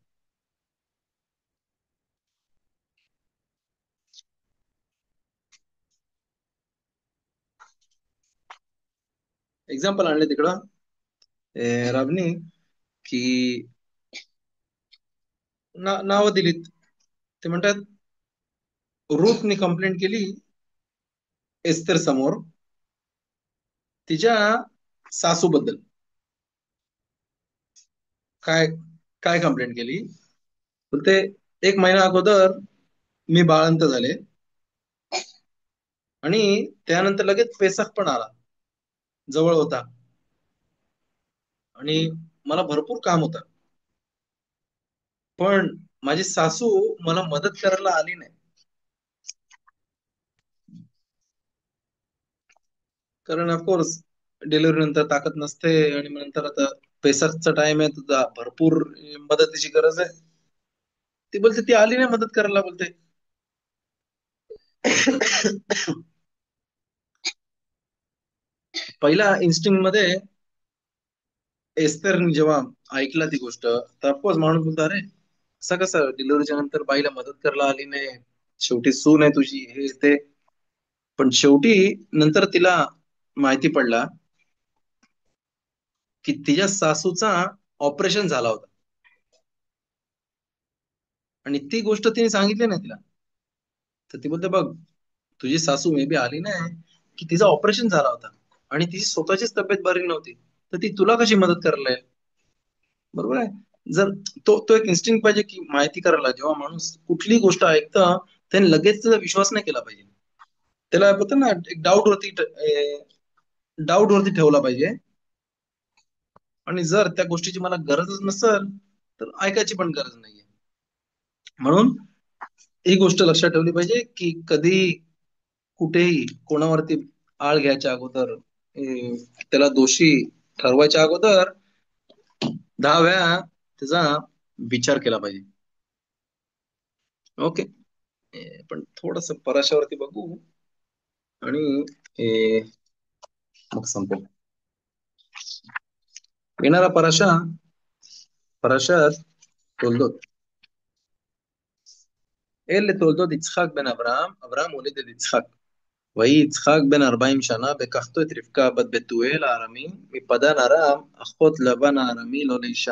एक्झाम्पल आणले तिकडं राबनी की नावं दिलीत. ते म्हणतात रूथनी कंप्लेंट केली एस्तर समोर तिच्या सासूबद्दल. काय काय कंप्लेंट केली? बोलते, 1 महिना अगोदर मी बाळंत झाले आणि त्यानंतर लगेच पेसक पण आला, जवळ होता, आणि मला भरपूर काम होतं, पण माझी सासू मला मदत करायला आली नाही. कारण ऑफकोर्स डिलिव्हरी नंतर ताकद नसते, आणि मग नंतर आता पेसरचा टाइम आहे, तुझा भरपूर मदतीची गरज आहे. ती बोलते ती आली नाही मदत करायला, बोलते. पहिला इन्स्टिंग मध्ये एस्तर जेव्हा ऐकला ती गोष्ट, तर ऑफकोर्स माणूस बोलतो, अरे असं कसं डिलिव्हरीच्या नंतर बाईला मदत करायला आली नाही, शेवटी सून आहे तुझी, हे ते. पण शेवटी नंतर तिला माहिती पडला की तिच्या सासूचा ऑपरेशन झाला होता, आणि ती गोष्ट तिने सांगितली नाही तिला. तर ती बोलते, बघ, तुझी सासू मे बी आली नाही की तिचा ऑपरेशन झाला होता, आणि तिची स्वतःचीच तब्येत बरी नव्हती, तर ती तुला कशी मदत करायला येईल? बरोबर आहे. जर तो तो एक इन्स्टिंक्ट पाहिजे की माहिती करायला, जेव्हा माणूस कुठली गोष्ट ऐकतं त्याने लगेच त्याचा विश्वास नाही केला पाहिजे. त्याला होतं ना, एक डाऊट वरती ठेवला पाहिजे. आणि जर त्या गोष्टीची मला गरजच नसेल, तर ऐकायची पण गरज नाहीये. म्हणून ही गोष्ट लक्षात ठेवली पाहिजे की कधी कुठेही कोणावरती आळ घ्यायच्या अगोदर, त्याला दोषी ठरवायच्या अगोदर 10 वेळा त्याचा विचार केला पाहिजे. ओके. पण थोडस पराशावरती बघू, आणि ए, मग संपू. येणारा पराशात תולדות. אלה תולדות יצחק בן אברהם, אברהם הוליד את יצחק. ויהי יצחק בן 40 שנה, לקחתו את רבקה בת בתואל הארמי, מפדן ארם, אחות לבן הארמי לא לאישה.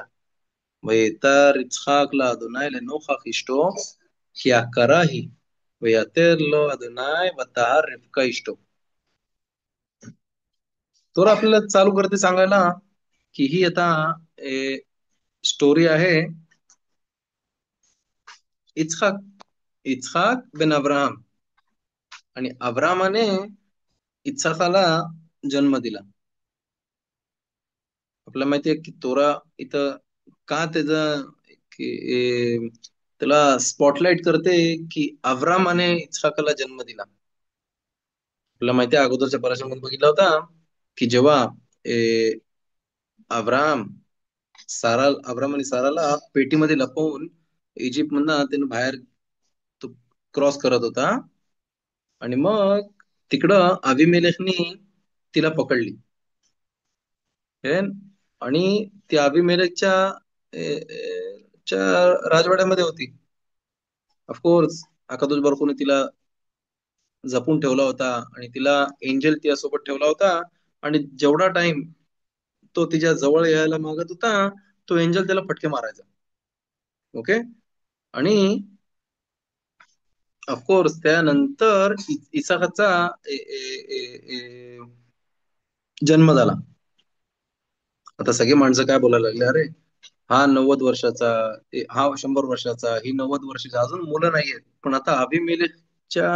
ויתר יצחק לאדוני לנוכח אשתו, כי עקרה היא. ויתר לו אדוני ותהר רבקה אשתו. तर आपल्याला चालू करते सांगायला की ही आता स्टोरी आहे इच्छाक इच्छाक बिन अब्राहम. आणि अब्रामाने इच्छाकाला जन्म दिला. आपल्याला माहितीये की तोरा इथं का त्याचा की त्याला स्पॉटलाइट करते की अब्रामाने इच्छाकाला जन्म दिला. आपल्याला माहितीये अगोदरच्या पराशरमध्ये बघितला होता की जेव्हा ए, अब्राम अब्राम आणि साराला पेटीमध्ये लपवून इजिप्त मधनं त्यानं बाहेर तो क्रॉस करत होता, आणि मग तिकडं अभिमेलेखनी तिला पकडली. हे, आणि ती अभिमेलेकच्या च्या राजवाड्यामध्ये होती. ऑफकोर्स अकादोश बारकोने तिला जपून ठेवला होता, आणि तिला एंजल तिच्यासोबत ठेवला होता, आणि जेवढा टाइम तो तिच्या जवळ यायला मागत होता, तो एंजल त्याला फटके मारायचा. ओके. आणि ऑफकोर्स त्यानंतर इसाकाचा ए, ए, ए, ए, जन्म झाला. आता सगळे माणसं काय बोलायला लागले, अरे हा 90 वर्षाचा, हा 100 वर्षाचा, ही 90 वर्षाची, अजून मुलं नाहीयेत. पण आता अभिमेलेकच्या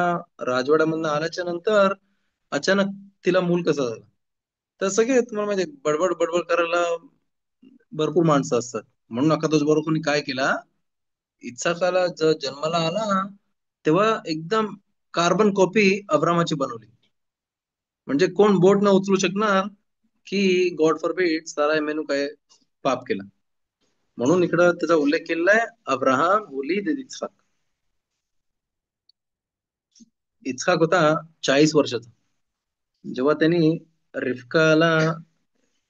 राजवाड्यामधून आल्याच्या नंतर अचानक तिला मूल कसं झालं? तर सगळे तुम्हाला माहिती बडबड बडबड करायला भरपूर माणसं असतात. म्हणून अकादोस बरोबर काय केला, इत्साकाला जन्माला आला तेव्हा एकदम कार्बन कॉपी अब्रामाची बनवली. म्हणजे कोण बोट न उचलू शकणार की गॉड फॉरबिड सारा मेनू काय पाप केला. म्हणून इकडं त्याचा उल्लेख केलेला आहे, अब्राहम वलीद इत्साक. इस्हाक होता 40 वर्षाचा जेव्हा त्यांनी रिफकाला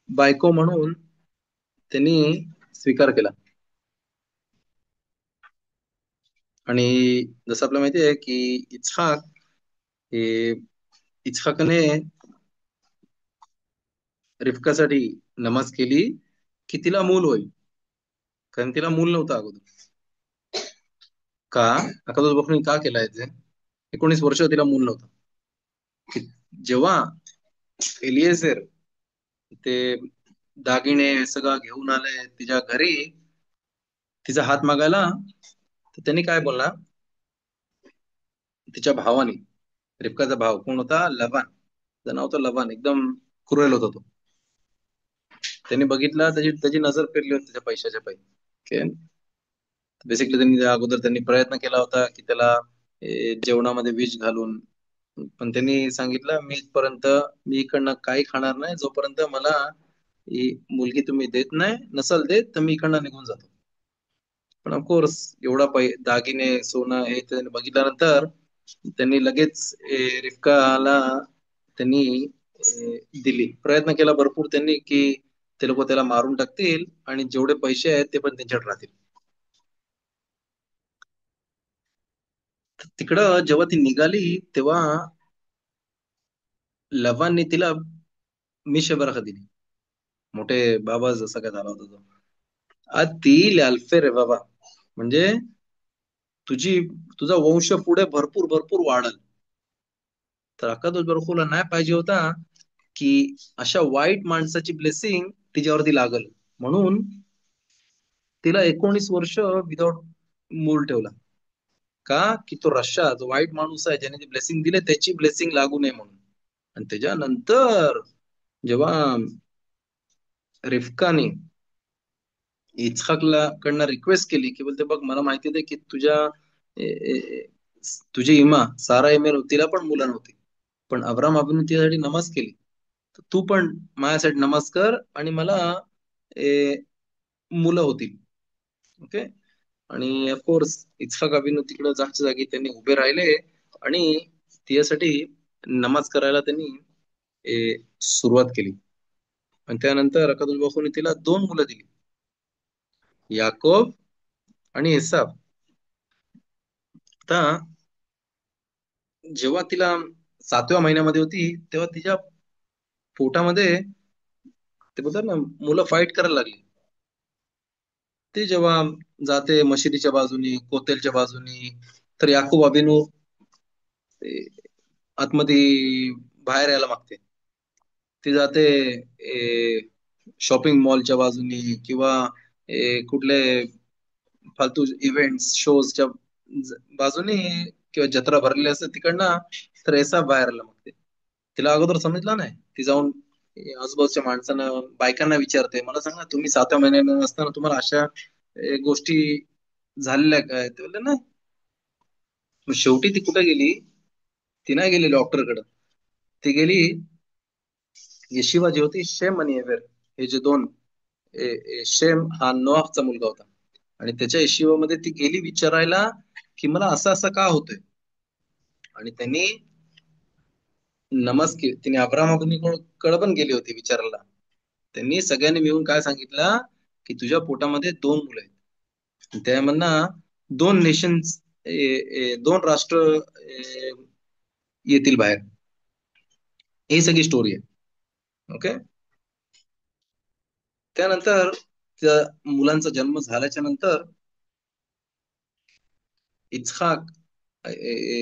बायको म्हणून त्यांनी स्वीकार केला. आणि जसं आपल्याला माहिती आहे की इस्हाक हे इस्हाकने रिफकासाठी नमाज केली की तिला मूल होईल, कारण तिला मूल नव्हतं अगोदर. का अकादोस बखनी का केलाय ते? 19 वर्ष तिला मूल नव्हतं. की जेव्हा एलिएझर ते दागिने सगळं घेऊन आले तिच्या घरी तिचा हात मागायला, तर त्यांनी काय बोलला, तिच्या भावाने, रिबकाचा भाव कोण होता? लबान. त्याचं नाव होतं लबान. एकदम क्रुएल होता तो. त्यांनी बघितला, त्याची त्याची नजर फिरली होती त्याच्या पैशाच्या पायी. ओके. बेसिकली त्यांनी अगोदर त्यांनी प्रयत्न केला होता की त्याला जेवणामध्ये विष घालून, पण त्यांनी सांगितलं मी इथपर्यंत, मी इकडनं काही खाणार नाही जोपर्यंत मला ही मुलगी तुम्ही देत नाही, नसल देत तर मी इकडनं निघून जातो. पण ऑफकोर्स एवढा दागिने सोनं हे त्यांनी बघितल्यानंतर त्यांनी लगेच रिफकाला त्यांनी दिली. प्रयत्न केला भरपूर त्यांनी की ते लोक त्याला मारून टाकतील आणि जेवढे पैसे आहेत ते पण त्यांच्याकडे राहतील. तिकडं जेव्हा ती निघाली तेव्हा लवानने तिला मिशबरखा दिली. मोठे बाबा जसा काय झाला होता तो. आज ती अल्फे रे बाबा, म्हणजे तुझी तुझा वंश पुढे भरपूर भरपूर वाढल. तर अक्कादोस बरखूला नाही पाहिजे होता की अशा वाईट माणसाची ब्लेसिंग तिच्यावरती लागल, म्हणून तिला 19 वर्ष विदाउट मूल ठेवला. का? की तो रश्या जो वाईट माणूस आहे ज्याने ती ब्लेसिंग दिले त्याची ब्लेसिंग लागू नये म्हणून. आणि त्याच्यानंतर जेव्हा रिफकाने इच्छाकला कडनं रिक्वेस्ट केली की बोलते बघ मला माहिती आहे की तुझ्या ए, ए, तुझी इमा सारा इमेल तिला पण मुलं नव्हती, पण अब्राम अभिने तिच्यासाठी नमाज केली. तर तू पण माझ्यासाठी नमाज कर आणि मला ए, मुलं होतील. ओके. आणि ऑफकोर्स इच्छाक अभिनव तिकडे जागच्या जागी त्यांनी उभे राहिले आणि तिच्यासाठी नमाज करायला त्यांनी सुरुवात केली. आणि त्यानंतर अकादुल बाखूने तिला 2 मुलं दिली, याकोब आणि एसाव. आता जेव्हा तिला 7व्या महिन्यामध्ये होती तेव्हा तिच्या पोटामध्ये ते बोलतात ना मुलं फाईट करायला लागली. ते जेव्हा जाते मशिदीच्या बाजूनी कोतेलच्या बाजूनी, तर याकूब अभिनू आतमध्ये बाहेर यायला मागते. ती जाते शॉपिंग मॉलच्या बाजूनी किंवा कुठले फालतू इव्हेंट्स शोजच्या बाजूनी किंवा जत्रा भरलेली असते तिकडनं, तर ऐसा बाहेर आला मागते. तिला अगोदर समजलं नाही. ती जाऊन आजूबाजूच्या माणसांना बायकांना विचारते, मला सांगा तुम्ही 7व्या महिन्यात असताना तुम्हाला अशा गोष्टी झालेल्या काय? ते बोलले ना. मग शेवटी ती कुठे गेली? ती नाही गेली डॉक्टरकडे, ती गेली येशिवा जे होती शेम आणि एव्हेर, हे जे दोन शेम हा नोआहचा मुलगा होता, आणि त्याच्या येशिवामध्ये ती गेली विचारायला की मला असं असं का होतंय. आणि त्यांनी तिने अब्राहम कडे पण गेली होती विचारायला. त्यांनी सगळ्यांनी मिळून काय सांगितलं की तुझ्या पोटामध्ये 2 मुलं आहेत, त्यामधना 2 नेशन्स, 2 राष्ट्र येतील बाहेर. ही सगळी स्टोरी आहे. ओके. त्यानंतर त्या मुलांचा जन्म झाल्याच्या नंतर इच्छाक,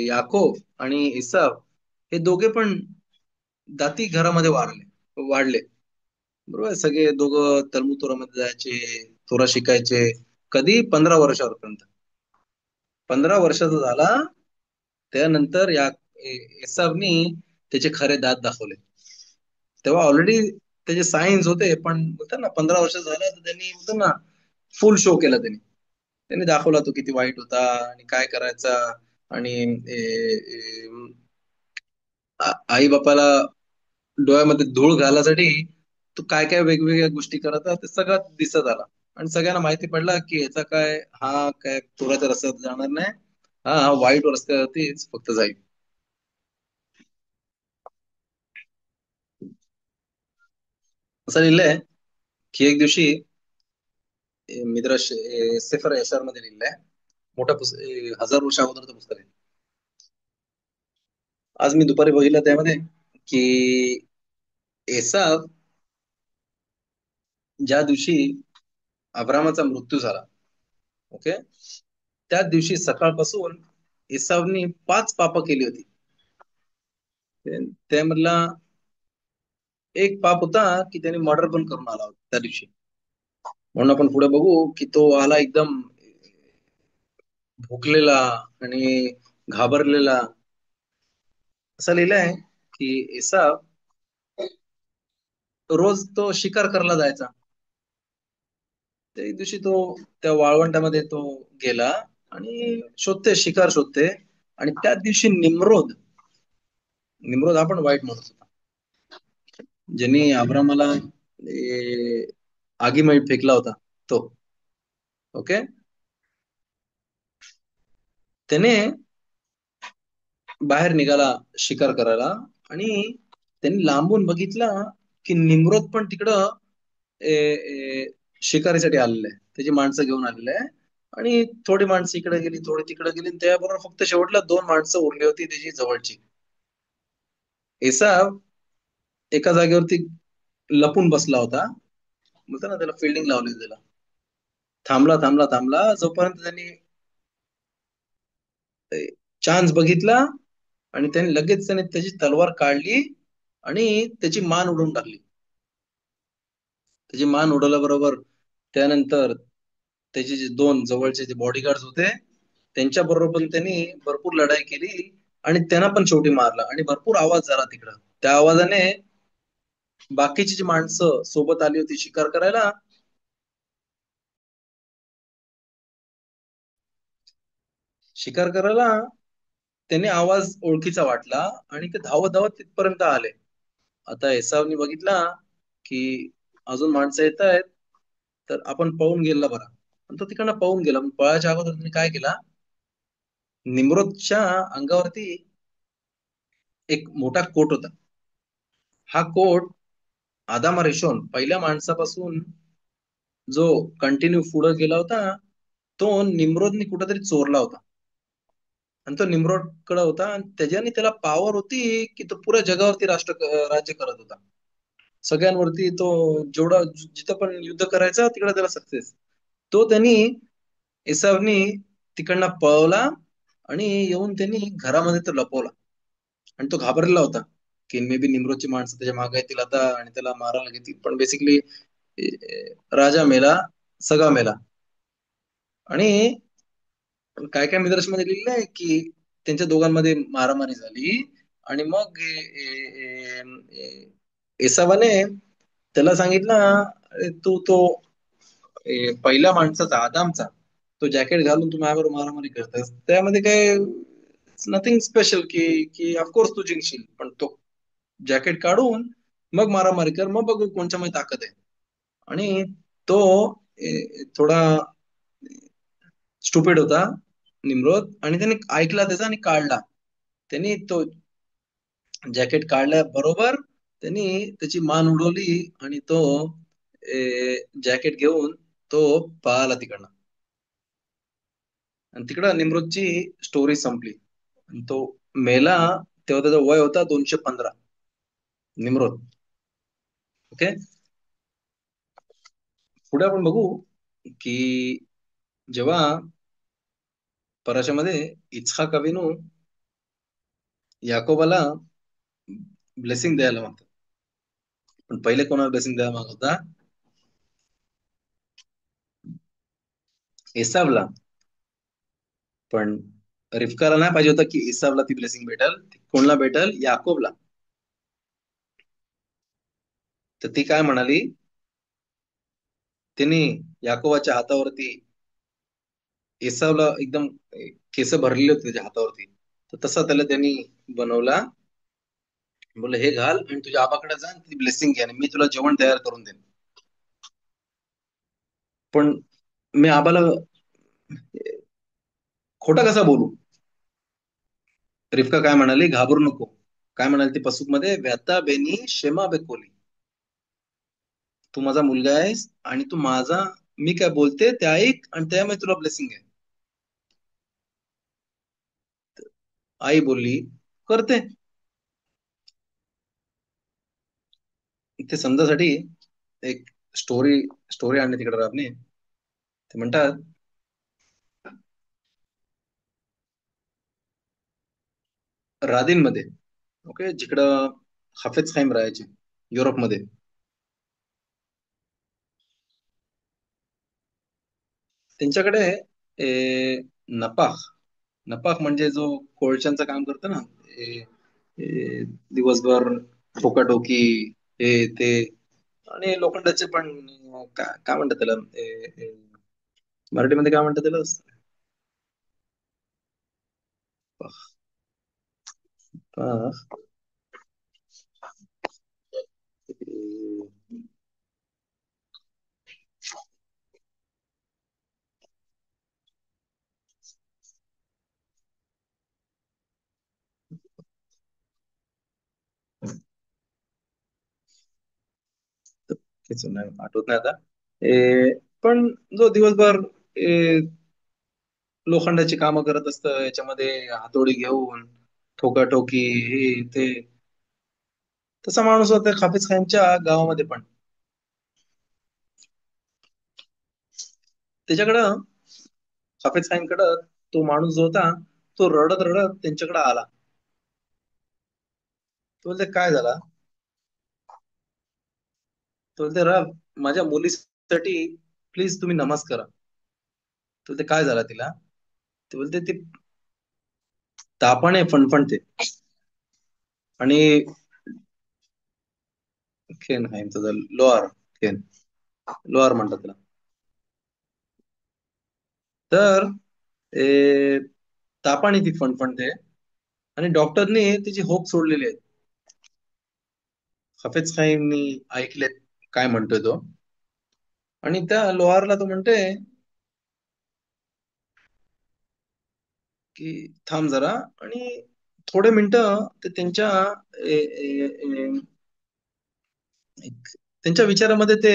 याकोब आणि इसाव हे दोघे पण दाती घरामध्ये वाढले. बरोबर आहे? सगळे दोघं तलमूद तोरामध्ये जायचे, तोरा शिकायचे. कधी? 15 वर्षापर्यंत. 15 वर्षाचा झाला त्यानंतर या इसावनी त्याचे खरे दात दाखवले. तेव्हा ऑलरेडी त्याचे सायन्स होते, पण बोलतात ना 15 वर्ष झालं तर त्यांनी बोलतात ना फुल शो केला त्यांनी. त्यांनी दाखवला तो किती वाईट होता आणि काय करायचा. आणि आई बापाला डोळ्यामध्ये धूळ घालासाठी तो काय काय वेगवेगळ्या गोष्टी करत होता, ते सगळं दिसत आला. आणि सगळ्यांना माहिती पडला की याचा काय, हा काय चोराच्या रस्त्यावर जाणार नाही, हा हा वाईट रस्त्यावरतीच फक्त जाईल. असं लिहिलंय की एक दिवशी सेफर यशार मध्ये लिहिलंय. मोठं हजार वर्ष अगोदरचं पुस्तक आहे. आज मी दुपारी बघितलं त्यामध्ये की एसाव ज्या दिवशी अब्रामाचा मृत्यू झाला, ओके, त्याच दिवशी सकाळपासून एसावनी 5 पाप केली होती. त्यामधला एक पाप होता की त्याने मर्डर पण करून आला होता त्या दिवशी. म्हणून आपण पुढे बघू की तो आला एकदम भुकलेला आणि घाबरलेला. असं लिहिलंय की एसाव रोज तो शिकार करायला जायचा. त्या दिवशी तो त्या वाळवंटामध्ये तो गेला आणि शिकार शोधते. आणि त्याच दिवशी निम्रोद, निम्रोद आपण वाईट म्हणत होता, ज्यांनी अब्रामाला आगीमध्ये फेकला होता तो, ओके, त्याने बाहेर निघाला शिकार करायला. आणि त्यांनी लांबून बघितला की निम्रोद पण तिकडं शिकारीसाठी आलेलं आहे, त्याची माणसं घेऊन आलेले आहे. आणि थोडी माणसं इकडे गेली, थोडी तिकडे गेली, आणि त्याबरोबर फक्त शेवटला 2 माणसं उरली होती त्याची जवळची. एसाव एका जागेवरती लपून बसला होता, म्हणतो ना त्याला फिल्डिंग लावली त्याला. थांबला थांबला थांबला जोपर्यंत त्यांनी चान्स बघितला, आणि त्याने त्याची तलवार काढली आणि त्याची मान उडवून टाकली. त्याची मान उडवल्याबरोबर त्यानंतर त्याचे जे 2 जवळचे जे बॉडीगार्ड होते त्यांच्या बरोबर पण त्यांनी भरपूर लढाई केली. आणि त्यांना पण शेवटी मारलं आणि भरपूर आवाज झाला तिकडं. त्या आवाजाने बाकीची जी माणसं सोबत आली होती शिकार करायला, शिकार करायला त्यांनी आवाज ओळखीचा वाटला आणि ते धावत धावत तिथपर्यंत आले. आता एसावनी बघितला की अजून माणसं येत आहेत, तर आपण पळून गेला बरा. आणि तो तिकडनं पळून गेला. पण पळायच्या अगोदर त्यांनी काय केला, निम्रोदच्या अंगावरती एक मोठा कोट होता. हा कोट आदाम रिशोन पहिल्या माणसापासून जो कंटिन्यू पुढे गेला होता, तो निम्रोदनी कुठेतरी चोरला होता. आणि तो निम्रोड कडे होता आणि त्याच्याने त्याला पॉवर होती की तो पुऱ्या जगावरती राज्य करत होता. सगळ्यांवरती तो जेवढा जिथं पण युद्ध करायचा तिकडे त्याला सक्सेस. तो त्यांनी एसावनी तिकडनं पळवला आणि येऊन त्यांनी घरामध्ये तो लपवला. आणि तो घाबरलेला होता की मे बी निम्रोदची माणसं त्याच्या मागे येतील आता आणि त्याला मारायला घेतील. पण बेसिकली राजा मेला, सगळा मेला. आणि काय काय निदर्शनामध्ये लिहिलेलं आहे की त्यांच्या दोघांमध्ये मारामारी झाली. आणि मग एसावाने त्याला सांगितलं, "अरे तू तो पहिल्या माणसाचा आदामचा तो जॅकेट घालून तू माझ्याबरोबर मारामारी करतोस, त्यामध्ये काय नथिंग स्पेशल की की ऑफकोर्स तू जिंकशील, पण तो जॅकेट काढून मग मारामारी कर, मग बघू कोणच्या मध्ये ताकद आहे." आणि तो थोडा स्टुपिड होता निम्रोद, आणि त्याने ऐकला त्याचा आणि काढला. त्यांनी तो जॅकेट काढल्या बरोबर त्यांनी त्याची मान उडवली आणि तो जॅकेट घेऊन तो पळाला तिकडनं. आणि तिकडं निमरोदची स्टोरी संपली. आणि तो मेला तेव्हा त्याचा वय होता 215. Nimrod, okay. पुढे आपण बघू की जेव्हा पराशामध्ये इच्छा कवीनू याकोबाला ब्लेसिंग द्यायला मागतात. पण पहिले कोणाला ब्लेसिंग द्यायला मागत होता, एसावला. पण रिफकाला नाही पाहिजे होतं की इसावला ती ब्लेसिंग भेटल. कोणला भेटल, याकोबला. तर ती काय म्हणाली, तिने याकोबाच्या हातावरती एसावला एकदम केस भरलेले होते त्याच्या हातावरती. तर तसा त्याला त्यांनी बनवला. बोल हे घाल आणि तुझ्या आबाकडे जा आणि ती ब्लेसिंग घे आणि मी तुला जेवण तयार करून देईन. पण मी आबाला खोटा कसा बोलू. रिफका काय म्हणाली, घाबरू नको. काय म्हणाली ती पसूक मध्ये, व्यथा बेनी शेमा बेकोली. तू माझा मुलगा आहेस आणि तू माझा, मी काय बोलते ते ऐक आणि त्यामुळे तुला ब्लेसिंग आहे. आई बोलली, करते. ते समजासाठी एक स्टोरी स्टोरी आणली तिकडे राबने. ते म्हणतात, राधीनमध्ये, ओके, जिकडं हाफिज खाईम राहायचे, युरोपमध्ये. त्यांच्याकडे नपाख, नपाख म्हणजे जो कोळशांचं काम करतो ना, ए, ए, दिवसभर ठोकाठोकी, हे ते, आणि लोखंडाचे पण, काय म्हणतात त्याला, मराठीमध्ये काय म्हणतात त्याला, नपाख, तेच नाही आठवत नाही आता. पण जो दिवसभर ए, लोखंडाची कामं करत असतं, याच्यामध्ये हातोडी घेऊन ठोकाठोकी, हे ते, तसा माणूस होता हाफिज खानच्या गावामध्ये पण. त्याच्याकडं, हाफिज खानकडं, तो माणूस जो होता, तो रडत रडत त्यांच्याकडे आला. तो बोलते, काय झाला? तो बोलते, राव, माझ्या मुलीसाठी प्लीज तुम्ही नमाज करा. तो बोलते, काय झाला तिला? ते बोलते, ती तापाने फणफणते. आणि खेन आहे तुझं, लोहार, खेन, लोहार म्हणतात त्याला. तर ए, तापाने ती फणफणते, आणि डॉक्टरनी तिची होप सोडलेली आहे. हाफिज खाईंनी ऐकलेत काय म्हणतोय तो, आणि त्या लोहारला तो म्हणते की थांब जरा. आणि थोडे मिनिटं ते त्यांच्या ए, ए, ए, त्यांच्या विचारामध्ये ते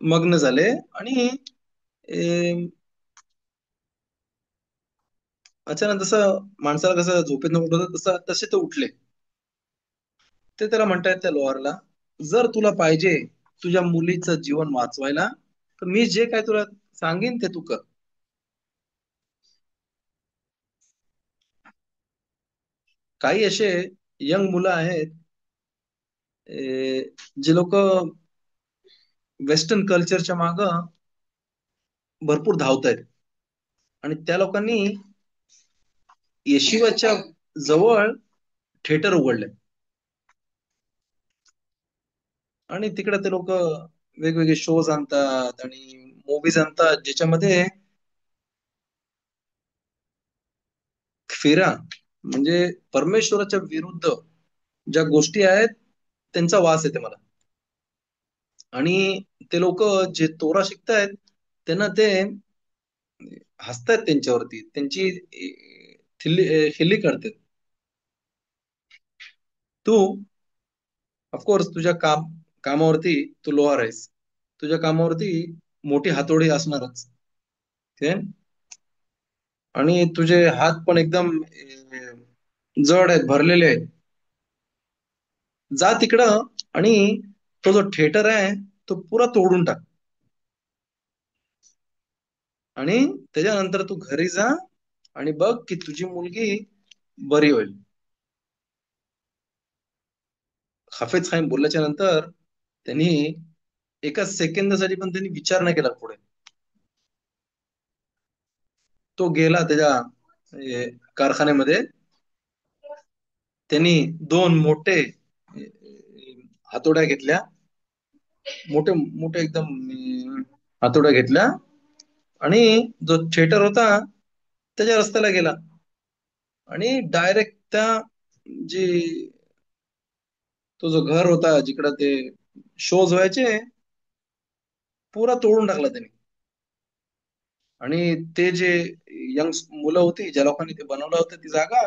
मग्न झाले. आणि ए, अचानक जसं माणसाला कसं झोपेतनं उठवतं तसं तसे ते उठले. ते त्याला म्हणतायत त्या लोहारला, जर तुला पाहिजे तुझ्या मुलीचं जीवन वाचवायला, तर मी जे काय तुला सांगेन ते तू कर. काही असे यंग मुलं आहेत, जे लोक वेस्टर्न कल्चरच्या माग भरपूर धावत आहेत. आणि त्या लोकांनी येशिवाच्या जवळ थिएटर उघडले, आणि तिकडे ते लोक वेगवेगळे शोज आणतात आणि मूवीज आणतात, ज्याच्यामध्ये फिरा म्हणजे परमेश्वराच्या विरुद्ध ज्या गोष्टी आहेत, त्यांचा वास येते मला. आणि ते लोक जे तोरा शिकतायत, त्यांना ते हसतायत त्यांच्यावरती, त्यांची खिल्ली करतात. तू ऑफकोर्स तुझ्या कामावरती तू लोहार आहेस, तुझ्या कामावरती मोठी हातोडी असणारच, ठीक. आणि तुझे हात पण एकदम जड आहेत, भरलेले आहेत. जा तिकडं आणि तो जो थिएटर आहे तो पुरा तोडून टाक. आणि त्याच्यानंतर तू घरी जा आणि बघ की तुझी मुलगी बरी होईल. हाफिज खान बोलल्याच्या नंतर त्यांनी एका सेकंदासाठी पण त्यांनी विचार नाही केला पुढे. तो गेला त्याच्या कारखान्यामध्ये. त्यांनी दोन मोठे हातोड्या घेतल्या, मोठे मोठे एकदम हातोड्या घेतल्या, आणि जो थिएटर होता त्याच्या रस्त्याला गेला, आणि डायरेक्ट त्या जी तो जो घर होता जिकडं ते शोज व्हायचे, पुरा तोडून टाकला त्यांनी. आणि ते जे यंग मुलं होती, ज्या लोकांनी ते बनवलं होतं ती जागा,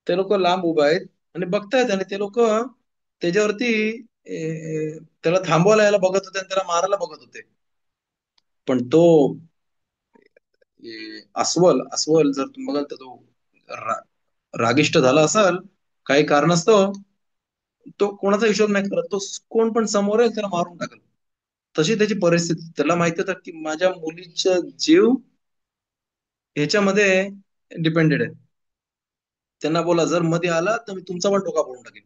ते लोक लांब उभा आहेत आणि बघतायत, आणि ते लोक त्याच्यावरती त्याला थांबवायला यायला बघत होते आणि त्याला मारायला बघत होते. पण तो अस्वल अस्वल जर तुम्ही बघाल तर तो रा- रागिष्ट झाला असाल काही कारणास्तव, तो कोणाचा हिशोब नाही करत. तो कोण पण समोर आहे त्याला मारून टाकल. तशी त्याची परिस्थिती. त्याला माहिती होतं की माझ्या मुलीचा जीव ह्याच्यामध्ये डिपेंडेड आहे. त्यांना बोला जर मध्ये आला तर मी तुमचा पण डोका फोडून टाकेन.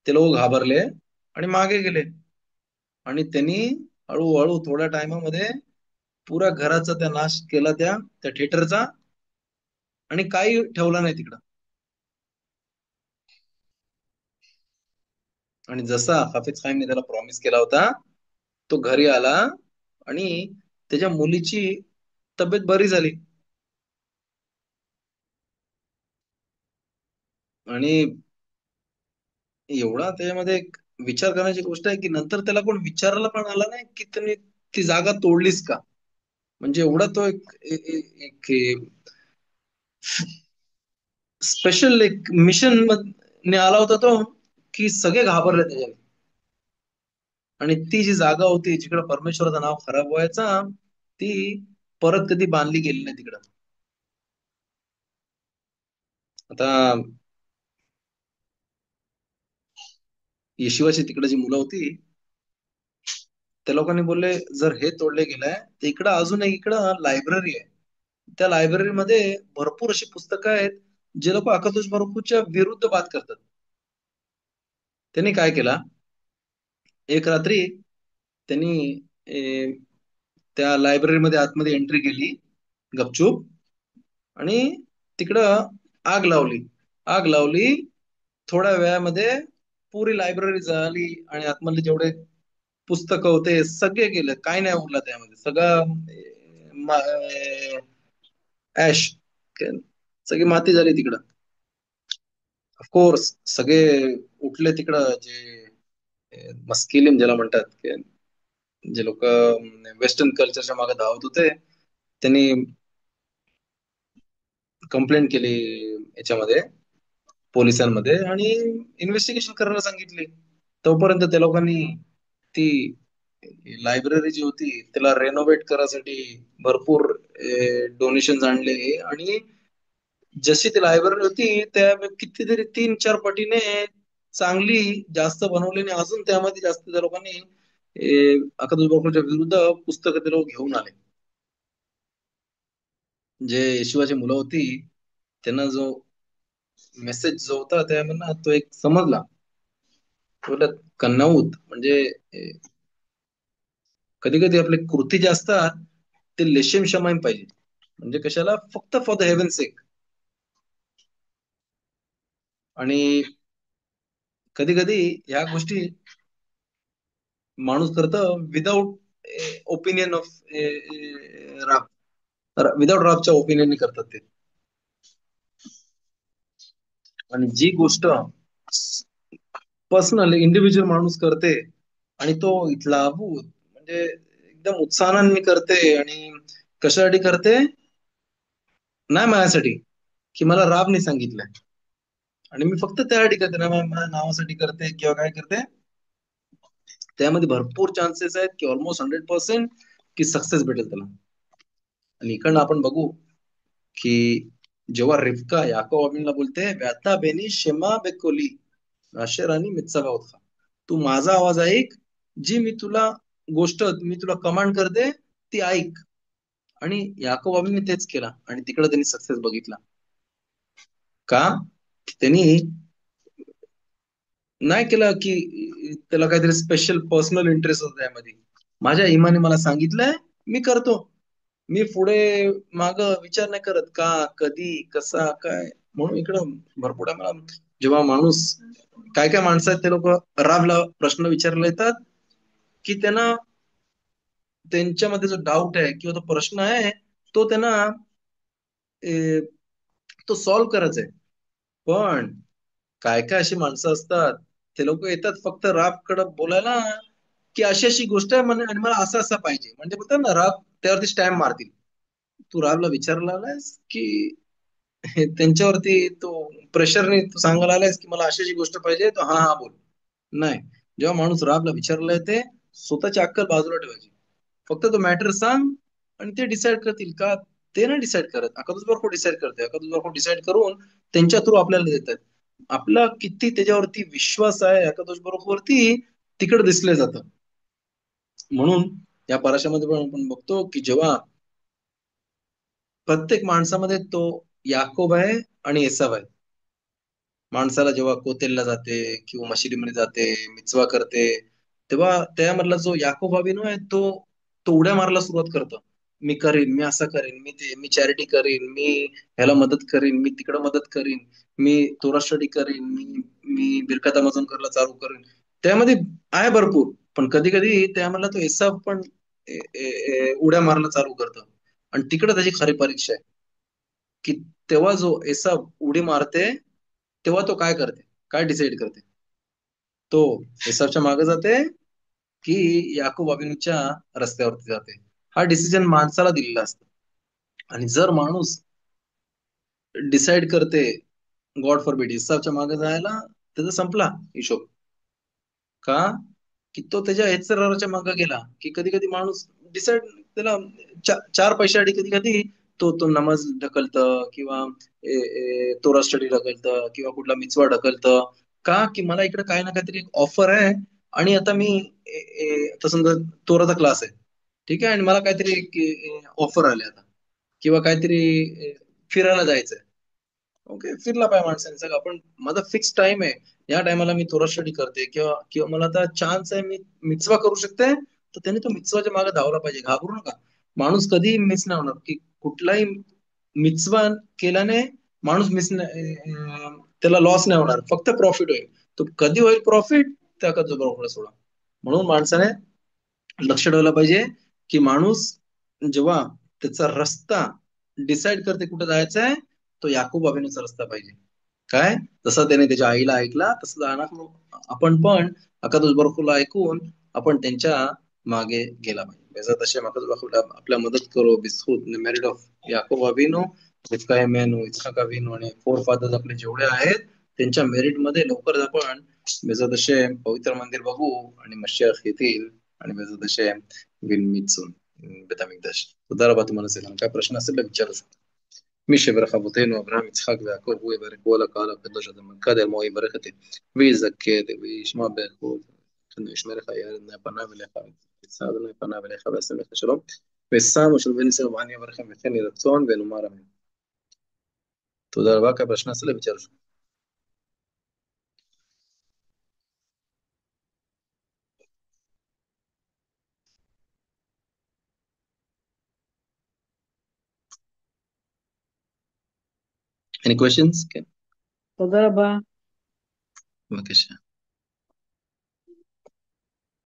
ते लोक घाबरले आणि मागे गेले. आणि त्यांनी हळूहळू थोड्या टायमामध्ये पुऱ्या घराचा त्या नाश केला, त्या त्या थिएटरचा. आणि काही ठेवलं नाही तिकडं. आणि जसा हाफिज खानने त्याला प्रॉमिस केला होता, तो घरी आला आणि त्याच्या मुलीची तब्येत बरी झाली. आणि एवढा त्याच्यामध्ये एक विचार करण्याची गोष्ट आहे की नंतर त्याला कोण विचारायला पण आला नाही की तुम्ही ती जागा तोडलीस का. म्हणजे एवढा तो एक स्पेशल एक मिशन ने आला होता तो, की सगळे घाबरले त्याच्याने. आणि ती जी जागा होती जिकडे परमेश्वराचं नाव खराब व्हायचा, ती परत कधी बांधली गेली नाही तिकडं. आता येशिवाची तिकडे जी मुलं होती, त्या लोकांनी बोलले जर हे तोडले गेलंय तर इकडं अजून एक इकडं लायब्ररी आहे. त्या लायब्ररीमध्ये भरपूर अशी पुस्तकं आहेत जे लोक अकादोश बारुखच्या विरुद्ध बात करतात. त्यांनी काय केला, एक रात्री त्यांनी ए, त्या लायब्ररीमध्ये आतमध्ये एंट्री केली गपचूप. आणि तिकडं आग लावली. आग लावली. थोड्या वेळामध्ये पुरी लायब्ररी जळाली आणि आतमधले जेवढे पुस्तकं होते सगळे गेले. काय नाही उरलं त्यामध्ये. सगळं ऍश, सगळी माती झाली तिकडं. ऑफकोर्स सगळे उठले तिकडं, जे मस्किलिम ज्याला म्हणतात, जे लोक वेस्टर्न कल्चरच्या मागे धावत होते, त्यांनी कंप्लेंट केली याच्यामध्ये, पोलिसांमध्ये. आणि इन्व्हेस्टिगेशन करायला सांगितली. तोपर्यंत त्या लोकांनी ती लायब्ररी जी होती त्याला रेनोव्हेट करायसाठी भरपूर डोनेशन आणले. आणि जशी ती लायब्ररी होती त्या कितीतरी 3-4 पटीने चांगली जास्त बनवली. आणि अजून त्यामध्ये जास्त त्या लोकांनी अकादश बापूच्या विरुद्ध पुस्तकं ते लोक घेऊन आले. जे शिवाची मुलं होती त्यांना जो मेसेज जो होता त्यामधला तो एक समजला. बोलत कन्नौत म्हणजे कधी कधी आपले कृती जे असतात ते लेशेम शमाईम पाहिजे. म्हणजे कशाला, फक्त फॉर द हेवन सेक. आणि कधी कधी ह्या गोष्टी माणूस करतं विदाऊट ओपिनियन ऑफ राब. विदाऊट राबच्या ओपिनियन करतात ते. आणि जी गोष्ट पर्सनल इंडिव्हिज्युअल माणूस करते आणि तो इथला म्हणजे एकदम उत्साहाने मी करते. आणि कशासाठी करते, नाही माझ्यासाठी की मला राबने सांगितलंय आणि मी फक्त त्यासाठी करते, ना माझ्या नावासाठी करते किंवा काय करते. त्यामध्ये भरपूर चान्सेस आहेत की ऑलमोस्ट 100% की सक्सेस भेटेल त्याला. आणि इकडनं आपण बघू की जेव्हा रिबका याकov अमीनला बोलते व्याता बेनी शेमा बेकोली राशेरानी मितसा होता, तू माझा आवाज ऐक, जी मी तुला गोष्ट मी तुला कमांड करते ती ऐक. आणि याकov अमीनने तेच केला आणि तिकडे त्यांनी सक्सेस बघितला. का, त्यांनी नाही केलं की त्याला काहीतरी स्पेशल पर्सनल इंटरेस्ट होता त्यामध्ये. माझ्या इमाने मला सांगितलंय, मी करतो. मी पुढे माग विचार नाही करत का, कधी, कसा, काय. म्हणून इकडं भरपूर मला जेव्हा माणूस, काय काय माणसं आहेत ते लोक राबला प्रश्न विचारले येतात की त्यांना त्यांच्यामध्ये जो डाऊट आहे किंवा तो प्रश्न आहे तो त्यांना ए, तो सॉल्व्ह करायचा आहे. पण काय काय अशी माणसं असतात, ते लोक येतात फक्त राबकडे बोलायला की अशी अशी गोष्ट आहे म्हणे आणि मला असं असं पाहिजे. म्हणजे बोलतात ना राब त्यावरती स्टॅम्प मारतील. तू राबला विचारला आलायस की त्यांच्यावरती तो प्रेशरने तू सांगायला आलायस की मला अशी अशी गोष्ट पाहिजे, तो हा हा बोल. नाही, जेव्हा माणूस रागला विचारला ते स्वतःची अक्कल बाजूला ठेवायची. फक्त तो मॅटर सांग आणि ते डिसाईड करतील का. ते नाही डिसाईड करत, अकादच बरोबर डिसाईड करते. अकादच बरोबर डिसाईड करून त्यांच्या थ्रू आपल्याला देतात. आपला किती त्याच्यावरती विश्वास आहे एकादश बरोबरती तिकडे दिसले जातं. म्हणून या पराशामध्ये पण आपण बघतो की जेव्हा प्रत्येक माणसामध्ये तो याकोब आहे आणि एसाव आहे. माणसाला जेव्हा कोतेलला जाते किंवा मशिदीमध्ये जाते, मिचवा करते, तेव्हा त्यामधला जो याकोब अभिनव आहे तो उड्या मारायला सुरुवात करतो. मी करीन, मी असं करीन, मी चॅरिटी करीन, मी ह्याला मदत करीन, मी तिकडं मदत करीन, मी तोरा स्टडी करीन, मी बिरकात अमाझॉन करायला चालू करीन. त्यामध्ये आहे भरपूर, पण कधी कधी त्यामधला तो एसाव पण उड्या मारायला चालू करतो. आणि तिकडे त्याची खरी परीक्षा आहे की तेव्हा जो एसाव उडी मारते तेव्हा तो काय करते, काय डिसाईड करते. तो एसावच्या मागे जाते की याकूब अभिनूच्या रस्त्यावरती जाते. हा डिसिजन माणसाला दिलेला असतो. आणि जर माणूस डिसाईड करते गॉड फॉरबिड इसावच्या मागे जायला, त्याचा संपला हिशोब. का की तो त्याच्या हेचराच्या मागे गेला. की कधी कधी माणूस डिसाईड त्याला चार पैशासाठी कधी कधी तो नमाज ढकलतं किंवा तोरा स्टडी ढकलतं किंवा कुठला मिचवा ढकलतं. का की मला इकडे काही ना काहीतरी ऑफर आहे. आणि आता मी तसं समजा तोराचा क्लास आहे, ठीक आहे, आणि मला काहीतरी ऑफर आले आता किंवा काहीतरी फिरायला जायचंय. ओके, फिरला पाहिजे माणसाने सगळं. पण माझा फिक्स टाइम आहे, या टायमाला मी थोडा स्टडी करते किंवा किंवा मला आता चान्स आहे, मी मिचवा करू शकते, तर त्याने तो मिचवाच्या मागे धावला पाहिजे. घाबरू नका. माणूस कधी मिस नाही होणार की कुठलाही मिचवा केल्याने माणूस त्याला लॉस नाही होणार, फक्त प्रॉफिट होईल. तो कधी होईल प्रॉफिट, त्या कधी बरोबर सोडा. म्हणून माणसाने लक्ष ठेवलं पाहिजे की माणूस जेव्हा त्याचा रस्ता डिसाईड करते कुठे जायचा आहे, तो याकूब अभिनूचा रस्ता पाहिजे. काय, जसं त्याने त्याच्या आईला ऐकला तसं जाणार. आपण पण अकादुस बरखूला ऐकून आपण त्यांच्या मागे गेला पाहिजे. बेजात असे अकादुस बरखूला आपल्या मदत करो बिस्कूट मेरिट ऑफ याकूब अभिनू, इतका मेनू इतका अभिनू आणि फोर फादर्स आपले जेवढे आहेत त्यांच्या मेरिट मध्ये लवकर आपण बेजात असे पवित्र मंदिर बघू आणि मशियाख येतील. आणि बेजात असे विल मीट सून बेता मिकदाश. तודה רבה, तुम्हाला असेल काय प्रश्न असेल तर विचारू शकता. מי שברך אבותינו אברהם יצחק ויעקב הוא יברך כל הקהל הקדוש הזה מקדם הוא יברך את ויזכה וישמע ברכות ישמר לך יאיר פניו אליך ויצעד פניו אליך ויעשה לך שלום ושם ושל בן ישראל ובעני יברכם וכן יהי רצון ונאמר אמן. תודה רבה. काय प्रश्न असेल तर विचारू शकता. Any questions? כן, תודה רבה. בבקשה.